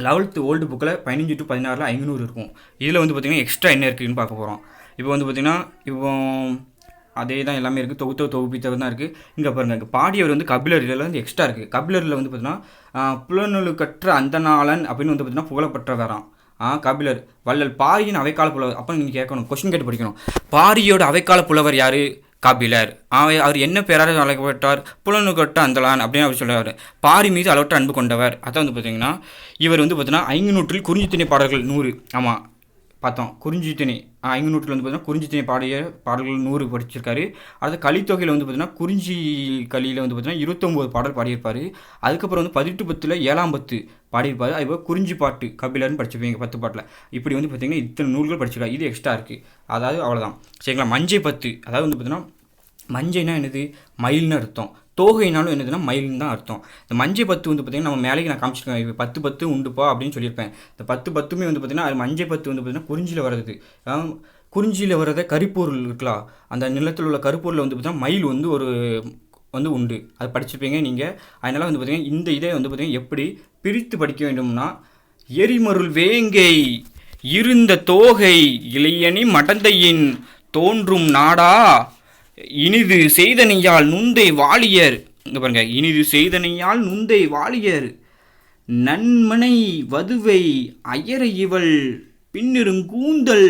11th ஓல்டு புக்கில் 15 to 16 500 இருக்கும். இதில் வந்து பார்த்திங்கன்னா எக்ஸ்ட்ரா என்ன இருக்குதுன்னு பார்க்க போகிறோம். இப்போ வந்து பார்த்திங்கன்னா இப்போ அதே தான் எல்லாமே இருக்குது. தொகுப்பித்தவர் தான் இருக்குது. இங்கே பாருங்கள், இங்கே பாடியவர் வந்து கபிலர். இதில் வந்து எக்ஸ்ட்ரா இருக்குது. கபிலரில் வந்து பார்த்தீங்கன்னா புலநூலுக்கற்ற அந்தநாளன் அப்படின்னு வந்து பார்த்தீங்கன்னா புகழப்பட்டவரான் கபிலர். வள்ளல் பாரியின் அவைக்கால புலவர். அப்போ நீங்கள் கேட்கணும், கொஸ்டின் கேட்டு படிக்கணும். பாரியோட அவைக்கால புலவர் யார்? கபிலர். அவர் என்ன பேராக அழைக்கப்பட்டார்? புலநூலுக்கற்ற அந்தலான் அப்படின்னு அவர் சொல்லுவார். பாரி மீது அளவற்ற அன்பு கொண்டவர். அதான் வந்து பார்த்தீங்கன்னா இவர் வந்து பார்த்தீங்கன்னா 500 குறிஞ்சித்திணை பாடல்கள் 100. ஆமாம் பார்த்தோம். குறிஞ்சித்திணை 500 வந்து பார்த்தீங்கன்னா குறிஞ்சித்திணை பாடிய பாடல்கள் 100 படிச்சிருக்காரு. அடுத்து கலித்தொகையில் வந்து பார்த்தீங்கன்னா குறிஞ்சி கலியில் வந்து பார்த்தீங்கன்னா 29 பாடல் பாடியிருப்பார். அதுக்கப்புறம் வந்து 18 7ஆம் பத்து பாடியிருப்பார். அதுபோல் குறிஞ்சி பாட்டு கபிலர்னு படிச்சிருப்பீங்க 10 பாட்டில். இப்படி வந்து பார்த்தீங்கன்னா இத்தனை நூல்கள் படிச்சிருக்காரு. இது எக்ஸ்ட்ரா இருக்குது. அதாவது அவ்வளோதான் சரிங்களா. மஞ்சை 10, அதாவது வந்து பார்த்தீங்கன்னா மஞ்சைனா என்னது? மயில்னு அர்த்தம். தோகைனாலும் என்னதுன்னா மயில்னு தான் அர்த்தம். இந்த மஞ்சை 10 வந்து பார்த்திங்கன்னா நம்ம மேலேக்கு நான் காமிச்சிருக்கேன். இப்போ 10 உண்டுப்பா அப்படின்னு சொல்லியிருப்பேன். இந்த 10 வந்து பார்த்திங்கன்னா அது மஞ்சை 10 வந்து பார்த்திங்கன்னா குறிஞ்சியில் வர்றது. குறிஞ்சியில் வர்றத கரிப்பொருள் இருக்கலாம். அந்த நிலத்தில் உள்ள கருப்பொருளில் வந்து பார்த்திங்கன்னா மயில் வந்து ஒரு வந்து உண்டு. அது படிச்சிருப்பீங்க நீங்கள். அதனால் வந்து பார்த்திங்கன்னா இந்த இதை வந்து பார்த்திங்கன்னா எப்படி பிரித்து படிக்க வேண்டும்னா, எரிமருள் வேங்கை இருந்த தோகை இளையணி மடந்தையின் தோன்றும் நாடா இனிது செய்தனையால் நுந்தை வாலியர். இங்கே பாருங்க, இனிது செய்தனையால் நுந்தை வாலியர் நன்மனை வதுவை அயர இவள் பின்னிருங்கூந்தல்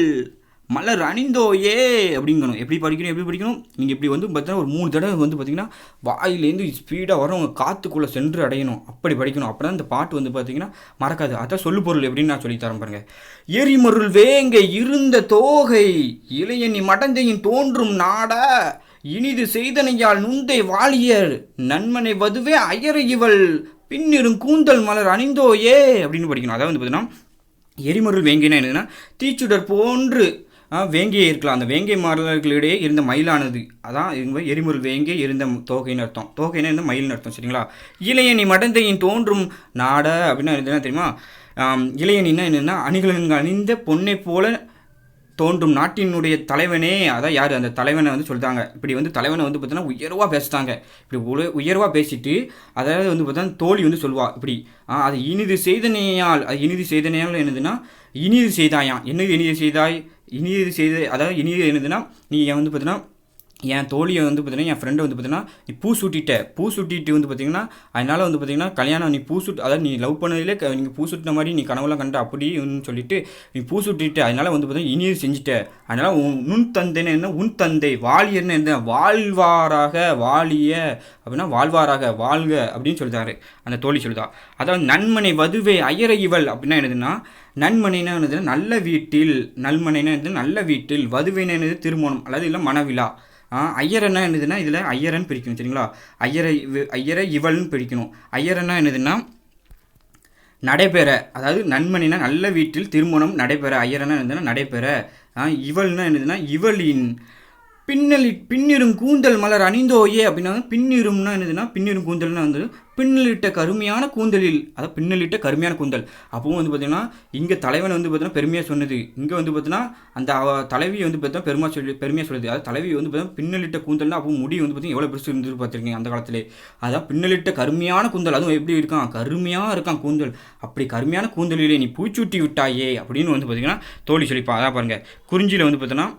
மலர் அணிந்தோயே அப்படிங்கணும். எப்படி படிக்கணும் நீங்கள் இப்படி வந்து பார்த்தீங்கன்னா ஒரு 3 தடவை வந்து பார்த்திங்கன்னா வாயிலேருந்து ஸ்பீடாக வரவங்க காற்றுக்குள்ளே சென்று அடையணும். அப்படி படிக்கணும். அப்போ தான் இந்த பாட்டு வந்து பார்த்திங்கன்னா மறக்காது. அதான் சொல்லு பொருள் எப்படின்னு நான் சொல்லித்தரேன் பாருங்கள். எரிமருள் வேங்கை இருந்த தோகை இளையணி மடந்தையின் தோன்றும் நாட இனிது செய்தனையால் நுந்தை வாலியர் நன்மனை வதுவே அயர இவள் பின்னிரும் கூந்தல் மலர் அணிந்தோயே அப்படின்னு படிக்கணும். அதாவது வந்து பார்த்தீங்கன்னா எரிமருள் வேங்கைனா என்னதுன்னா தீச்சுடர் போன்று வேங்கையே இருக்கலாம். அந்த வேங்கை மலர்களிடையே இருந்த மயிலானது. அதான் எரிமருள் வேங்கை இருந்த தோகைன்னு அர்த்தம். தோகைன்னா இருந்த மயில்னு அர்த்தம் சரிங்களா. இளையணி மடந்தையின் தோன்றும் நாட அப்படின்னா என்ன தெரியுமா? இளையணின்னா என்னென்னா அணிகலன்கள் அணிந்த பொன்னை போல தோன்றும் நாட்டினுடைய தலைவனே. அதான் யார்? அந்த தலைவனை வந்து சொல்லிட்டாங்க. இப்படி வந்து தலைவனை வந்து பார்த்தீங்கன்னா உயர்வாக பேசிட்டாங்க. இப்படி உயர்வாக பேசிட்டு அதாவது வந்து பார்த்தா தோழி வந்து சொல்லுவா இப்படி அது இனிது செய்தனையால். அது இனிது செய்தனையால் என்னதுன்னா இனிது செய்தாயாம். என்னது இனிது செய்தாய்? இனிது செய்த அதாவது இனிது என்னதுன்னா நீ வந்து பார்த்தீங்கன்னா என் தோழியை வந்து பார்த்தீங்கன்னா என் ஃப்ரெண்டை வந்து பார்த்தீங்கன்னா நீ பூ சூட்டிட்டு வந்து பார்த்தீங்கன்னா அதனால் வந்து பார்த்தீங்கன்னா கல்யாணம் நீ அதாவது நீ லவ் பண்ணதிலே நீங்கள் பூ சுட்டின மாதிரி நீ கனவுலாம் கண்ட அப்படின்னு சொல்லிட்டு நீ பூ சுட்டிட்டு அதனால் வந்து பார்த்தீங்கன்னா இனிது செஞ்சுட்ட. அதனால் நுண் தந்தைன்னு என்ன? உன் தந்தை வாலியர்னு என்ன? வாழ்வாராக வாலிய அப்படின்னா வாழ்வாராக வாழ்க அப்படின்னு சொல்லிட்டாரு அந்த தோழி சொல்லுதா. அதாவது நன்மனை வதுவை அயர இவள் அப்படின்னா என்னதுன்னா நன்மனைனா என்னதுன்னா நல்ல வீட்டில். நல்மனைனா என்னது? நல்ல வீட்டில். வதுவைனா என்னது? திருமணம் அல்லது இல்லை மனவிழா. ஐயரன்னா என்னதுன்னா இதில் ஐயரன்னு பிரிக்கணும் சரிங்களா. ஐயரை இவள்னு பிரிக்கணும். ஐயரன்னா என்னதுன்னா நடைபெற. அதாவது நன்மணினா நல்ல வீட்டில் திருமணம் நடைபெற. ஐயரன்னா என்னதுன்னா நடைபெற. இவள்னா என்னதுன்னா இவளின் பின்னிரும் கூந்தல் மலர் அணிந்தோயே அப்படின்னா பின்னிரும்னா என்னதுன்னா பின்னிரும் கூந்தல்னா வந்து பின்னலிட்ட கருமையான கூந்தலில், அதாவது பின்னலிட்ட கருமையான கூந்தல். அப்பவும் வந்து பார்த்தீங்கன்னா இங்கே தலைவன் வந்து பார்த்தீங்கன்னா பெருமையாக சொன்னது, இங்கே வந்து பார்த்தீங்கன்னா அந்த தலைவி வந்து பார்த்தீங்கன்னா பெருமையாக சொல்லுது. அதாவது தலைவி வந்து பார்த்தீங்கன்னா பின்னலிட்ட கூந்தல்னா அப்போ முடி வந்து பார்த்தீங்கன்னா எவ்வளோ பெருசு இருந்து பார்த்துருக்கீங்க அந்த காலத்திலே. அதான் பின்னலிட்ட கருமையான கூந்தல், அதுவும் எப்படி இருக்கான், கருமையாக இருக்கான் கூந்தல். அப்படி கருமையான கூந்தலிலே நீ பூச்சூட்டி விட்டாயே அப்படின்னு வந்து பார்த்தீங்கன்னா தோழி சொல்லிப்பா. அதான் பாருங்கள், குறிஞ்சியில் வந்து பார்த்தீங்கன்னா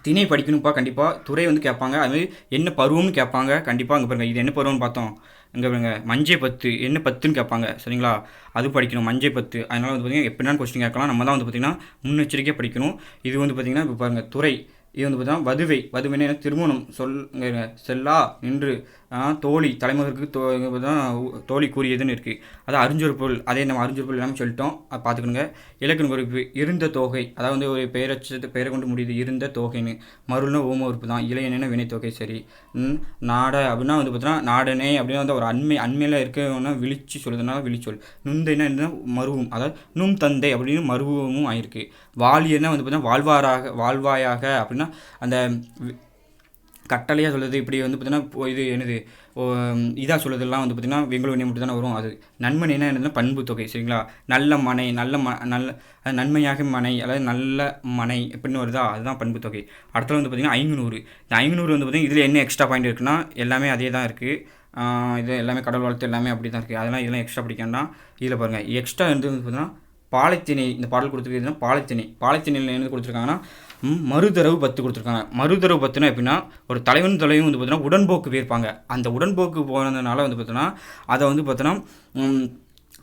திணை படிக்கணும்ப்பா கண்டிப்பாக, துறை வந்து கேட்பாங்க. அதுமாதிரி என்ன பருவம்னு கேட்பாங்க கண்டிப்பாக. அங்கே பாருங்கள், இது என்ன பருவம்னு பார்த்தோம், இங்கே பாருங்க மஞ்சை பத்து என்ன பத்துன்னு கேட்பாங்க சரிங்களா, அது படிக்கணும் மஞ்சை பத்து. அதனால் வந்து பார்த்திங்கன்னா எப்படினாலும் கொஸ்டின் கேட்கலாம், நம்ம தான் வந்து பார்த்திங்கன்னா முன்னெச்சரிக்கையாக படிக்கணும். இது வந்து பார்த்திங்கன்னா இப்போ பாருங்கள் துறை, இது வந்து பார்த்தீங்கன்னா வதுவைனா திருமணம் செல்லா நின்று தோழி தலைமுறைக்கு தோழி கூறியதுன்னு இருக்குது. அது அறிஞ்சொரு பொருள், அதே நம்ம அறிஞ்சொரு பொருள் எல்லாமே சொல்லிட்டோம், அது பார்த்துக்கணுங்க. இலக்கண குறிப்பு இருந்த தொகை, அதாவது வந்து ஒரு பெயரை கொண்டு முடியுது இருந்த தொகைன்னு. மருள்னா ஓம உறுப்பு தான், இளையனா வினைத்தொகை. சரி, நாட அப்படின்னா வந்து பார்த்தீங்கன்னா நாடனே அப்படின்னா வந்து ஒரு அண்மையில் இருக்கணும்னா விழிச்சு சொல்லுதுனால விழிச்சொல். நுந்தைனா என்ன மருவும், அதாவது நும் தந்தை அப்படின்னு மருவமும் ஆயிருக்கு. வாலியன்னா வந்து பார்த்தீங்கன்னா வாழ்வாயாக அப்படின்னா அந்த கட்டளையாக சொல்லுது. இப்படி வந்து பார்த்தீங்கன்னா இது என்னது இதாக சொல்லுறதுலாம் வந்து பார்த்திங்கன்னா வெங்குளவினை மட்டும் தானே வரும். அது நன்மனைனா என்னதுன்னா பண்பு தொகை சரிங்களா. நல்ல மனை நல்ல நன்மையாக மனை, அதாவது நல்ல மனை எப்படின்னு வருதா, அதுதான் பண்பு தொகை. அடுத்தது வந்து பார்த்திங்கன்னா 500. இந்த 500 வந்து பார்த்திங்கன்னா இதில் என்ன எக்ஸ்ட்ரா பாயிண்ட் இருக்குன்னா எல்லாமே அதே தான் இருக்குது. இது எல்லாமே கடல் வளர்த்து எல்லாமே அப்படி தான் இருக்குது. அதெல்லாம் இதெல்லாம் எக்ஸ்ட்ரா படிக்கணும்னா இதில் பாருங்கள் எக்ஸ்ட்ரா வந்து பார்த்திங்கன்னா பாலைத்திணை, இந்த பாடல் கொடுத்துருக்குதுன்னா பாலைத்திணையில் என்ன கொடுத்துருக்காங்கன்னா மறுதரவு 10 கொடுத்துருக்காங்க. மறுதரவு 10னா எப்படின்னா ஒரு தலைவன் தலைவன் வந்து பார்த்தீங்கன்னா உடன்போக்கு போயிருப்பாங்க. அந்த உடன்போக்கு போனதுனால வந்து பார்த்தோன்னா அதை வந்து பார்த்தோன்னா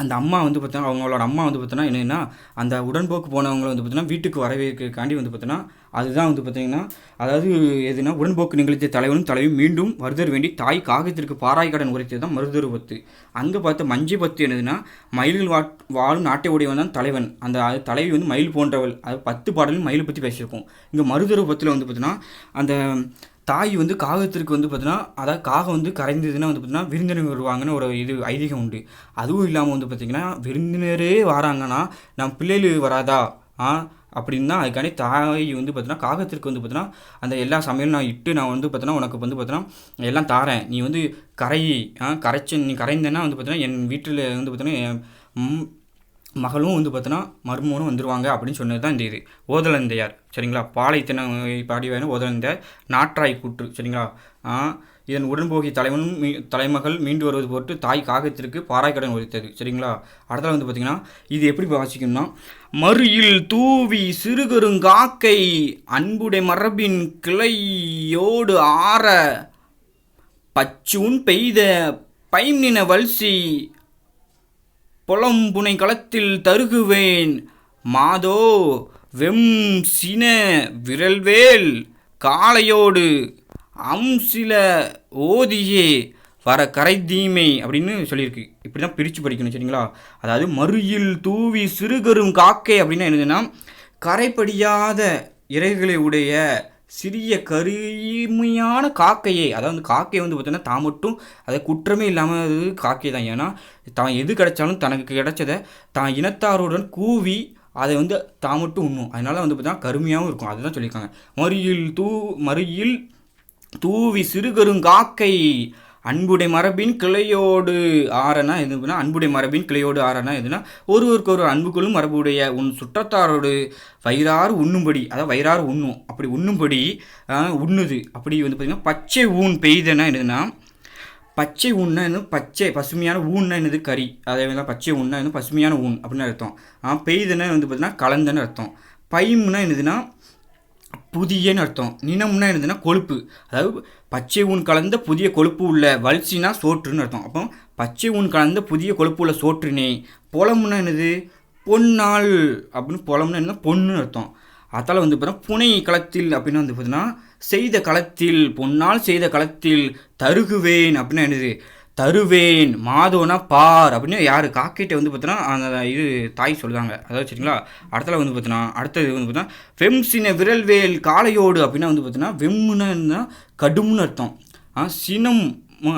அந்த அம்மா வந்து பார்த்தோன்னா அவங்களோட அம்மா வந்து பார்த்தோன்னா என்னென்னா அந்த உடன்போக்கு போனவங்களை வந்து பார்த்தோன்னா வீட்டுக்கு வரவேற்காண்டி வந்து பார்த்தோன்னா அதுதான் வந்து பார்த்திங்கன்னா அதாவது எதுனா உடன்போக்கு நிகழ்த்திய தலைவனும் தலைவியும் மீண்டும் வருதர் வேண்டி தாய் காகத்திற்கு பாராய் கடன் உரைத்தது தான் மருதரு 10. அங்கே பார்த்த மஞ்சை 10 என்னதுன்னா மயில்கள் வாழும் நாட்டை உடையவன் தான் தலைவன், அந்த தலைவி வந்து மயில் போன்றவள். அது 10 பாடலும் மயில் பற்றி பேசியிருக்கோம். இங்கே மருதரு 10 வந்து பார்த்தீங்கன்னா அந்த தாய் வந்து காகத்திற்கு வந்து பார்த்தீங்கன்னா அதாவது காகம் வந்து கரைந்ததுன்னா வந்து பார்த்தீங்கன்னா விருந்தினர் வருவாங்கன்னு ஒரு இது ஐதீகம் உண்டு. அதுவும் இல்லாமல் வந்து பார்த்திங்கன்னா விருந்தினரே வராங்கன்னா நம்ம பிள்ளைகள் வராதா அப்படின்னு தான் அதுக்காண்டி தாய் வந்து பார்த்தீங்கன்னா காகத்திற்கு வந்து பார்த்தீங்கன்னா அந்த எல்லா சமையலும் நான் இட்டு நான் வந்து பார்த்தீங்கன்னா உனக்கு வந்து பார்த்தீங்கன்னா எல்லாம் தாரேன், நீ வந்து நீ கரைந்தேன்னா வந்து பார்த்தீங்கன்னா என் வீட்டில் வந்து பார்த்தீங்கன்னா மகளும் வந்து பார்த்தோன்னா மருமகனும் வந்துடுவாங்க அப்படின்னு சொன்னது தான் இந்த இது ஓதலந்தையார் சரிங்களா. பாலைத்திணை பாடிவாயின ஓதலந்தையார் நாற்றாய் கூற்று சரிங்களா. இதன் உடன்போகி தலைமகள் மீண்டு வருவது போட்டு தாய் காகத்திற்கு பாராய்க்கடன் உரைத்தது சரிங்களா. அடுத்தது வந்து பார்த்திங்கன்னா இது எப்படி வாசிக்கணும்னா மறுயில் தூவி சிறுகருங்காக்கை அன்புடை மரபின் கிளையோடு ஆற பச்சூன் பெய்த பைம்நின வல்சி பொலம்புனை களத்தில் தருகுவேன் மாதோ வெம் சின விரல்வேல் காளையோடு சில ஓதியே வர கரைதீமை அப்படின்னு சொல்லியிருக்கு. இப்படி தான் பிரித்து படிக்கணும் சரிங்களா. அதாவது மறுயில் தூவி சிறுகரும் காக்கை அப்படின்னா என்னதுன்னா கரைப்படியாத இறைகளை உடைய சிறிய கருமையான காக்கையை, அதாவது காக்கையை வந்து பார்த்தீங்கன்னா தான் மட்டும் அதை குற்றமே இல்லாமல் அது காக்கை தான். ஏன்னா தான் எது கிடைச்சாலும் தனக்கு கிடைச்சதை தான் இனத்தாருடன் கூவி அதை வந்து தான் மட்டும் உண்ணும். அதனால வந்து பார்த்தீங்கன்னா கருமையாகவும் இருக்கும். அதுதான் சொல்லியிருக்காங்க. மறுயில் தூவி சிறுகருங்காக்கை அன்புடை மரபின் கிளையோடு ஆறனா எதுனா அன்புடை மரபின் கிளையோடு ஆறனா எதுனா ஒருவருக்கு ஒரு அன்புக்குள்ளும் மரபுடைய உன் சுற்றத்தாரோடு வயிறாறு உண்ணும்படி, அதாவது வயிறாறு உண்ணும் அப்படி உண்ணும்படி உண்ணுது. அப்படி வந்து பார்த்திங்கன்னா பச்சை ஊன் பெய்தனா என்னதுன்னா பச்சை ஊன்னா என்ன பச்சை பசுமையான ஊன்னா என்னது கறி, அதே மாதிரி பச்சை ஊன்னா என்ன பசுமையான ஊன் அப்படின்னு அர்த்தம். பெய்தனா வந்து பார்த்திங்கன்னா கலந்தன்னு அர்த்தம். பைம்னா என்னதுன்னா புதியன்னு அர்த்தம். நினம்னா என்னதுன்னா கொழுப்பு, அதாவது பச்சை ஊன் கலந்த புதிய கொழுப்பு உள்ள வல்சினா சோற்றுன்னு அர்த்தம். அப்போ பச்சை ஊன் கலந்த புதிய கொழுப்பு உள்ள சோற்றுனே. பொலம்னா என்னது பொன்னால் அப்படின்னு, பொலம்னா என்ன பொண்ணுன்னு அர்த்தம். அதால் வந்து பார்த்தீங்கன்னா புனை களத்தில் அப்படின்னு வந்து பார்த்தீங்கன்னா செய்த களத்தில் பொன்னால் செய்த களத்தில் தருகுவேன் அப்படின்னா என்னது தருவேன் மாதோனா பார் அப்படின்னு யார் காக்கைட்ட வந்து பார்த்தீங்கன்னா அந்த இது தாய் சொல்லுவாங்க. அதாவது சரிங்களா. அடுத்தது வந்து பார்த்தீங்கன்னா அடுத்தது வந்து பார்த்தீங்கன்னா வெம்சின விரல்வேல் காளையோடு அப்படின்னா வந்து பார்த்தீங்கன்னா வெம்முன்னா இருந்ததுன்னா கடும்னு அர்த்தம். சினம்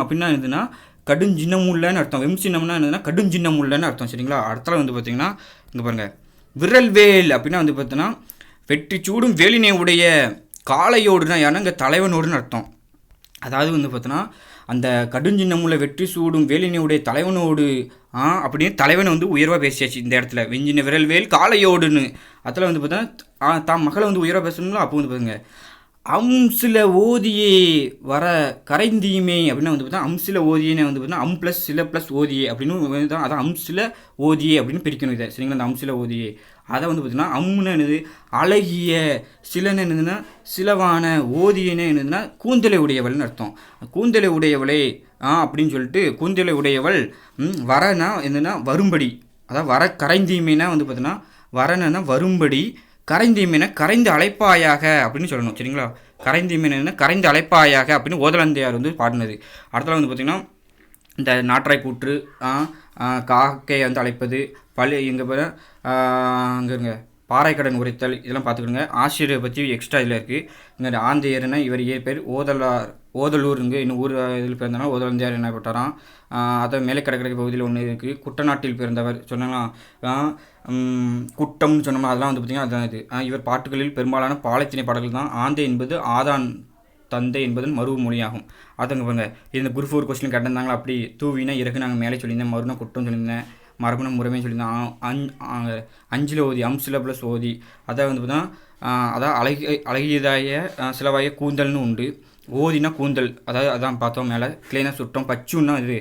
அப்படின்னா இருந்ததுன்னா கடுஞ்சின்னம் உள்ளன்னு அர்த்தம். வெம்சினம்னா என்னதுன்னா கடுஞ்சின்னம் உள்ளன்னு அர்த்தம் சரிங்களா. அடுத்தது வந்து பார்த்தீங்கன்னா இங்கே பாருங்கள் விரல்வேல் அப்படின்னா வந்து பார்த்தீங்கன்னா வெற்றி சூடும் வேலினை உடைய காளையோடுனா யாருன்னா இங்கே தலைவனோடுன்னு அர்த்தம். அதாவது வந்து பார்த்தோன்னா அந்த கடுஞ்சின்னமுள்ள வெற்றி சூடும் வேலினையுடைய தலைவனோடு அப்படின்னு தலைவனை வந்து உயர்வாக பேசியாச்சு இந்த இடத்துல. வெஞ்சின விரல் வேல் காளையோடுன்னு அதில் வந்து பார்த்தோன்னா தான் மகளை வந்து உயர்வாக பேசணுங்களோ. அப்போ வந்து பாருங்க சில ஓதியே வர கரைந்தீமே அப்படின்னு வந்து பார்த்தா சில ஓதியே வந்து பார்த்தீங்கன்னா ப்ளஸ் சில ப்ளஸ் ஓதியே அப்படின்னு தான். அதான் சில ஓதியே அப்படின்னு பிரிக்கணும் இதை, சரிங்களா? அந்த சில ஓதியே அதை வந்து பார்த்திங்கன்னா அம்முன்னு என்னது அழகிய, சிலன்னு என்னதுன்னா சிலவான, ஓதியன்னு என்னதுன்னா கூந்தலை உடையவள்னு அர்த்தம். கூந்தலை உடையவளே அப்படின்னு சொல்லிட்டு கூந்தலை உடையவள் வரனா என்னதுன்னா வரும்படி, அதாவது வர கரைந்தீமைனா வந்து பார்த்தீங்கன்னா வரனா வரும்படி, கரைந்தீமைனா கரைந்து அழைப்பாயாக அப்படின்னு சொல்லணும், சரிங்களா? கரைந்தீமைனா கரைந்து அழைப்பாயாக அப்படின்னு ஓதலந்தையார் வந்து பாடினது. அடுத்தது வந்து பார்த்திங்கன்னா இந்த நாற்றாய் கூற்று, காக்கை வந்து அழைப்பது, பழி இங்கே பாரு அங்கேங்க பாறைக்கடன் உரைத்தல், இதெல்லாம் பார்த்துக்கணுங்க. ஆசிரியரை பற்றி எக்ஸ்ட்ரா இதில் இருக்குது. இங்கே ஆந்தையர்னா இவர் பேர் ஓதலூர், இங்கே இன்னும் ஊர் இதில் பிறந்தனா ஓதலந்தையார் என்ன பட்டாராம். அதை மேலே கடற்கரை பகுதியில் ஒன்று இருக்குது. குட்டநாட்டில் பிறந்தவர் சொன்னோம்னா குட்டம்னு சொன்னோம்னா அதெல்லாம் வந்து பார்த்திங்கன்னா அதுதான் இது. இவர் பாட்டுகளில் பெரும்பாலான பாலைத்திணை பாடல்கள் தான். ஆந்தை என்பது ஆதான் தந்தை என்பதன் மறு மொழியாகும். அதுங்க பாருங்க, இந்த குரூப் 4 கொஸ்டின் கேட்டிருந்தாங்களா? அப்படி தூவினா இறகு நாங்கள் மேலே சொல்லியிருந்தேன், மறுனா குட்டம் சொல்லியிருந்தேன், மரபணு முறைமே சொல்லியிருந்தேன். அஞ்சில் ஓதி சில ப்ளஸ் ஓதி அதை வந்து பார்த்தா அதான் அழகியதாய சிலவாய கூந்தல்னு உண்டு. ஓதினா கூந்தல், அதாவது அதான் பார்த்தோம் மேலே. கிளீனாக சுட்டம். பச்சூன்னா இது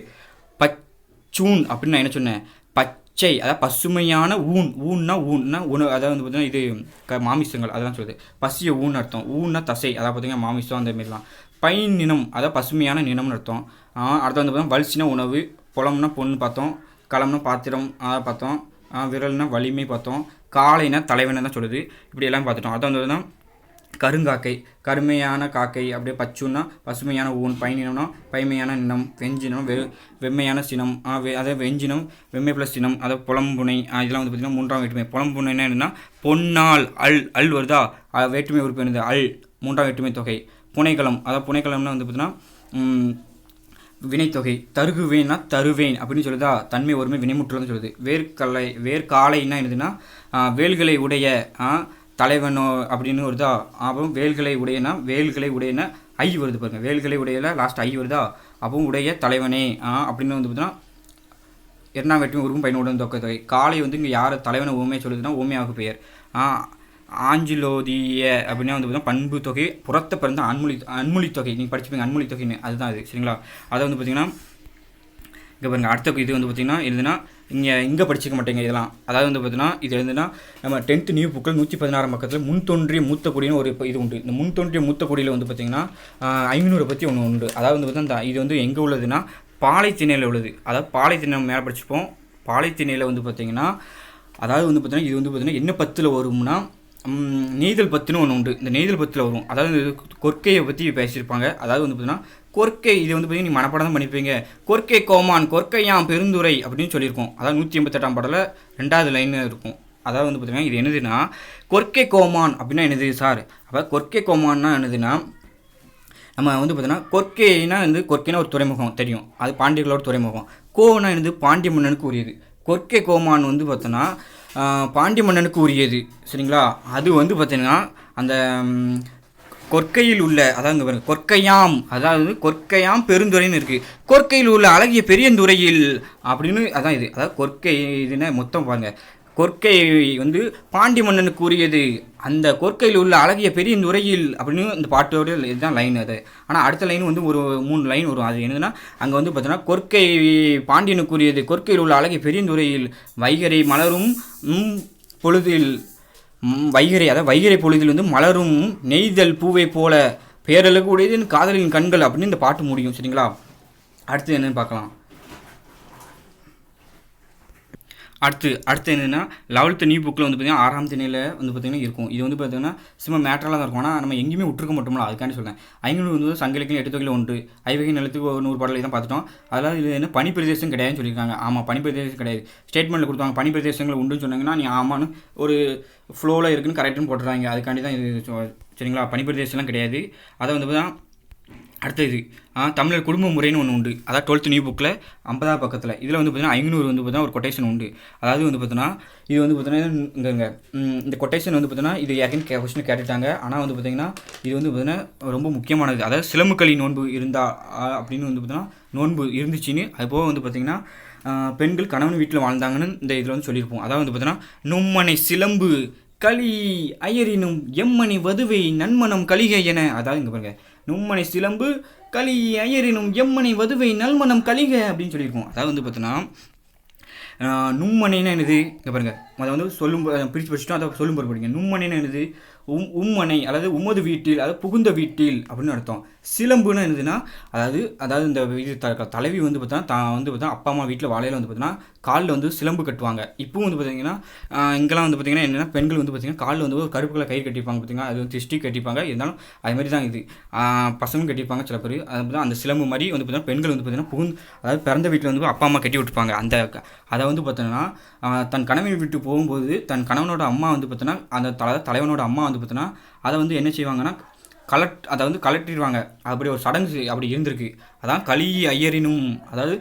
பச்சூன் அப்படின்னு நான் என்ன சொன்னேன், பச்சை, அதாவது பசுமையான ஊன்னா உணவு, அதாவது வந்து பார்த்தீங்கன்னா இது மாமிசங்கள் அதெல்லாம் சொல்லுது. பசிய ஊன்னு அர்த்தம். ஊன்னா தசை, அதாவது பார்த்தீங்கன்னா மாமிசம் அந்த மாரிலாம். பைன் நினம், அதாவது பசுமையான நினம்னு அர்த்தம். அடுத்து வந்து பார்த்தீங்கன்னா வல்சினா உணவு, புலம்னா பொண்ணு பார்த்தோம், களம்னா பாத்திரம் அதை பார்த்தோம், விரல்னா வலிமை பார்த்தோம், காளைனா தலைவனை தான் சொல்லுது. இப்படி எல்லாம் பார்த்துட்டோம். அதை வந்து கருங்காக்கை, கருமையான காக்கை, அப்படியே பச்சுன்னா பசுமையான ஊன், பைனினம்னா பைமையான நினம், வெஞ்சினம் வெம்மையான சினம், அதே வெஞ்சினம் வெம்மை ப்ளஸ் சினம், அதை புலம்புனை, இதெல்லாம் வந்து பார்த்திங்கன்னா 3ஆம் வேற்றுமை. புலம்புனைன்னா என்னென்னா பொன்னால் அல் வருதா, வேற்றுமை உறுப்பு என்னது அல், 3ஆம் வேற்றுமை தொகை. புனைக்களம், அதாவது புனைக்களம்னா வந்து பார்த்திங்கன்னா வினைத்தொகை. தருகுவேன்னா தருவேன் அப்படின்னு சொல்லுதா, தன்மை ஒருமை வினைமுற்றுன்னு சொல்லுது. வேர்காலைன்னா என்னதுன்னா வேல்களை உடைய தலைவனோ அப்படின்னு வருதா. அப்போ வேல்களை உடையனா ஐ வருது பாருங்க. வேல்களை உடையில லாஸ்ட் ஐ வருதா, அப்பவும் உடைய தலைவனே அப்படின்னு வந்து பார்த்தீங்கன்னா 2ஆம் வேற்றுமை உருவும் பயனுடன் தொகை. காளை வந்து இங்கே யார் தலைவனை ஊமையை சொல்லுதுன்னா ஊமையாக பெயர். ஆஞ்சிலோதிய அப்படின்னா வந்து பார்த்தீங்கன்னா பண்பு தொகை, புறத்தை பிறந்த அன்மொழி தொகை. நீங்கள் படிச்சுப்பீங்க அன்மொழி தொகைன்னு, அதுதான் அது, சரிங்களா? அதை வந்து பார்த்திங்கன்னா இங்கே பாருங்கள். அடுத்த இது வந்து பார்த்திங்கன்னா எழுதுனா இங்கே படிச்சிக்க மாட்டேங்க இதெல்லாம். அதாவது வந்து பார்த்தீங்கன்னா இது எழுதுனா நம்ம 10th நியூ புக்கில் 116 பக்கத்தில் முன்தோன்றிய மூத்த குடின்னு ஒரு இது உண்டு. இந்த முன்தோன்றிய மூத்த குடியில் வந்து பார்த்திங்கன்னா 500 பற்றி ஒன்று உண்டு. அதாவது வந்து பார்த்தீங்கன்னா இது வந்து எங்கே உள்ளதுன்னா பாலைத்திணையில் உள்ளது. அதாவது பாலைத்திணை மேலே படிச்சுப்போம். பாலைத்திணையில் வந்து பார்த்திங்கன்னா அதாவது வந்து பார்த்திங்கன்னா இது வந்து பார்த்திங்கன்னா என்ன 10ல் வரும்னா நெய்தல் 10ன்னு ஒன்று உண்டு. இந்த நெய்தல் 10ல் வரும். அதாவது கொற்கையை பற்றி பேசியிருப்பாங்க. அதாவது வந்து பார்த்திங்கன்னா கொற்கை, இது வந்து பார்த்திங்கன்னா நீ மனப்பாடம் தான் பண்ணியிருப்பீங்க. கொற்கை கோமான் கொற்கையாம் பெருந்துரை அப்படின்னு சொல்லியிருக்கோம். அதாவது 188ஆம் பாடலில் 2வது லைன் இருக்கும். அதாவது வந்து பார்த்திங்கன்னா இது என்னதுன்னா கொற்கை கோமான் அப்படின்னா என்னது சார்? அப்போ கொற்கை கோமான்னா என்னதுன்னா நம்ம வந்து பார்த்தீங்கன்னா கொற்கைனா வந்து கொற்கைனா ஒரு துறைமுகம் தெரியும், அது பாண்டியர்களோட துறைமுகம். கோனா என்னது பாண்டிய மன்னனுக்கு உரியது. கொற்கை கோமான் வந்து பார்த்தோன்னா பாண்டிய மன்னனுக்கு உரியது, சரிங்களா? அது வந்து பார்த்தீங்கன்னா அந்த கொற்கையில் உள்ள, அதாவது இங்கே பாருங்கள் கொற்கையாம், அதாவது கொற்கையாம் பெருந்துறைன்னு இருக்குது. கொற்கையில் உள்ள அழகிய பெரியந்துறையில் அப்படின்னு அதான் இது. அதாவது கொற்கை இதுன்னா மொத்தம் பாருங்கள். கொற்கை வந்து பாண்டிய மன்னனுக்கு உரியது, அந்த கொற்கையில் உள்ள அழகிய பெரியந்துறையில் அப்படின்னு இந்த பாட்டோட இதுதான் லைன் அது. ஆனால் அடுத்த லைன் வந்து ஒரு 3 லைன் வரும். அது என்னதுன்னா அங்கே வந்து பார்த்தோன்னா கொற்கை பாண்டியனுக்கு உரியது, கொற்கையில் உள்ள அழகிய பெரியந்துறையில் வைகரை மலரும் பொழுதில், வைகரை அதாவது வைகரை பொழுதில் வந்து மலரும் நெய்தல் பூவை போல பேரழகு உடையது காதலின் கண்கள் அப்படின்னு இந்த பாட்டு முடியும், சரிங்களா? அடுத்து என்னன்னு பார்க்கலாம். அடுத்து என்னென்னா 11th நியூ புக்கில் வந்து பார்த்திங்கன்னா 6ஆம் திணையில் வந்து பார்த்திங்கன்னா இருக்கும். இது வந்து பார்த்திங்கன்னா சும்மா மேட்டரெலாம் தான் இருக்கும். ஆனால் நம்ம எங்கேயுமே விட்டுருக்க மாட்டோம்ல, அதுக்காண்டி சொல்கிறேன். 500 வந்து சங்கலிக்கும் 8 தொகையில் 1, ஐவகை நிலத்துக்கு 100 பாடலை தான் பார்த்துட்டோம். அதனால் இது என்ன பனி பிரதேசம் கிடையாதுன்னு சொல்லியிருக்காங்க. ஆமாம், பனி பிரதேசம் கிடையாது. ஸ்டேட்மெண்ட்டில் கொடுத்தாங்க பனி பிரதேசங்கள் உண்டுன்னு சொன்னாங்கன்னா நீ ஆமான்னு ஒரு ஃப்ளோவில் இருக்குன்னு கரெக்டுன்னு போட்டுறாங்க. அதுக்காண்டி தான் இது, சரிங்களா? பனி பிரதேசம்லாம் கிடையாது. அதை வந்து பார்த்தா அடுத்தது தமிழர் குடும்ப முறைன்னு ஒன்று உண்டு. அதாவது 12th நியூ புக்கில் 50வது பக்கத்தில் இதில் வந்து பார்த்தீங்கன்னா 500 வந்து பார்த்தீங்கன்னா ஒரு கொட்டேஷன் உண்டு. அதாவது வந்து பார்த்தீங்கன்னா இது வந்து பார்த்தீங்கன்னா இங்கே இந்த கொட்டேஷன் வந்து பார்த்தீங்கன்னா இது ஏற்கனவே கொஸ்டின் கேட்டுட்டாங்க. ஆனால் வந்து பார்த்தீங்கன்னா இது வந்து பார்த்தீங்கன்னா ரொம்ப முக்கியமானது. அதாவது சிலம்புக்களி நோன்பு இருந்தா அப்படின்னு வந்து பார்த்தீங்கன்னா நோன்பு இருந்துச்சுன்னு அதுபோக வந்து பார்த்தீங்கன்னா பெண்கள் கணவன் வீட்டில் வாழ்ந்தாங்கன்னு இந்த இதில் வந்து சொல்லியிருப்போம். அதாவது வந்து பார்த்தீங்கன்னா நும்மனை சிலம்பு களி அயரினும் எம்மணி வதுவை நன்மனம் கலிகை என. அதாவது இங்கே பாருங்க, நும்மனை சிலம்பு களி அயரினும் எம்மனை வதுவை நல்மனம் கலிக அப்படின்னு சொல்லியிருக்கோம். அதாவது வந்து பார்த்தீங்கன்னா நும்மனைன்னா என்னது இங்கே பாருங்கள், அதை வந்து சொல்லும் பிரித்து படிச்சுட்டோம். அதை சொல்லும் போது படிங்க. நும்மனைன்னா என்னது உம்மனை, அதாவது உமது வீட்டில், அதாவது புகுந்த வீட்டில் அப்படின்னு அர்த்தம். சிலம்புன்னு என்னதுன்னா அதாவது இந்த இது தலைவி வந்து பார்த்தீங்கன்னா தான் வந்து பார்த்தீங்கன்னா அப்பா அம்மா வீட்டில் வாழையில் வந்து பார்த்தீங்கன்னா காலில் வந்து சிலம்பு கட்டுவாங்க. இப்போவும் வந்து பார்த்தீங்கன்னா இங்கெல்லாம் வந்து பார்த்தீங்கன்னா என்னென்னா பெண்கள் வந்து பார்த்தீங்கன்னா காலில் வந்து ஒரு கருப்பு கலர் கயிறு கட்டிப்பாங்க பார்த்தீங்கன்னா, அது வந்து திருஷ்டி கட்டிப்பாங்க. இருந்தாலும் அது மாதிரி தான் இது பசங்களும் கட்டிப்பாங்க சில பேர். அது அந்த சிலம்பு மாதிரி வந்து பார்த்தீங்கன்னா பெண்கள் வந்து பார்த்தீங்கன்னா அதாவது பிறந்த வீட்டில் வந்து அப்பா அம்மா கட்டி விட்டுப்பாங்க. அதை வந்து பார்த்தீங்கன்னா தன் கணவன் வீட்டு போகும்போது தன் கணவனோட அம்மா வந்து பார்த்தீங்கன்னா அந்த தலைவனோட அம்மா வந்து பார்த்தீங்கன்னா அதை வந்து என்ன செய்வாங்கன்னா அதை வந்து கலட்டிடுவாங்க. அப்படி ஒரு சடங்கு அப்படி இருந்திருக்கு. அதான் களி ஐயரினும், அதாவது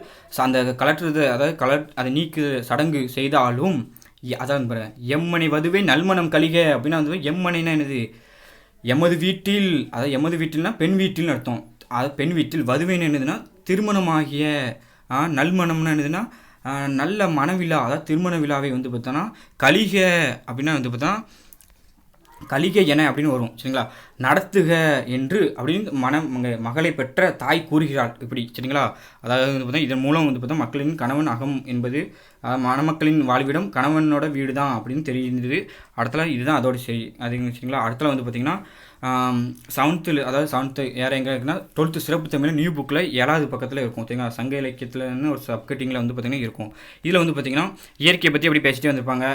அந்த கலட்டுறது, அதாவது அதை நீக்கு சடங்கு செய்தாலும் அதான் எம்மனை வதுவே நல்மணம் கலிக அப்படின்னா வந்து எம்மனைனா என்னது எமது வீட்டில், அதாவது எமது வீட்டில்னா பெண் வீட்டில்னு அர்த்தம். அது பெண் வீட்டில் வதுவேன்னு என்னதுன்னா திருமணமாகிய, நல்மணம்னா என்னதுன்னா நல்ல மனவிழா, அதாவது திருமண விழாவை வந்து பார்த்தோன்னா கலிக அப்படின்னா வந்து பார்த்தோன்னா கலிகை என அப்படின்னு வரும். சரிங்களா? நடத்துக என்று அப்படின்னு மகளை பெற்ற தாய் கூறுகிறாள் இப்படி. சரிங்களா? அதாவது வந்து பார்த்தா இதன் மூலம் வந்து பார்த்தா மக்களின் கணவன் அகம் என்பது மணமக்களின் வாழ்விடம் கணவனோட வீடு தான் அப்படின்னு தெரிஞ்சது. அடுத்தல இதுதான் அதோட சரி. அதுங்க சரிங்களா? அடுத்தல வந்து பார்த்திங்கன்னா 7th வேற எங்கே இருக்குன்னா 12th சிறப்பு தமிழ் நியூ புக்கில் 7வது பக்கத்தில் இருக்கும். சரிங்களா? சங்க இலக்கியத்தில்னு ஒரு சப்கட்டிங்கில் வந்து பார்த்திங்கன்னா இருக்கும். இதில் வந்து பார்த்திங்கன்னா இயற்கையை பற்றி எப்படி பேசிட்டே வந்திருப்பாங்க.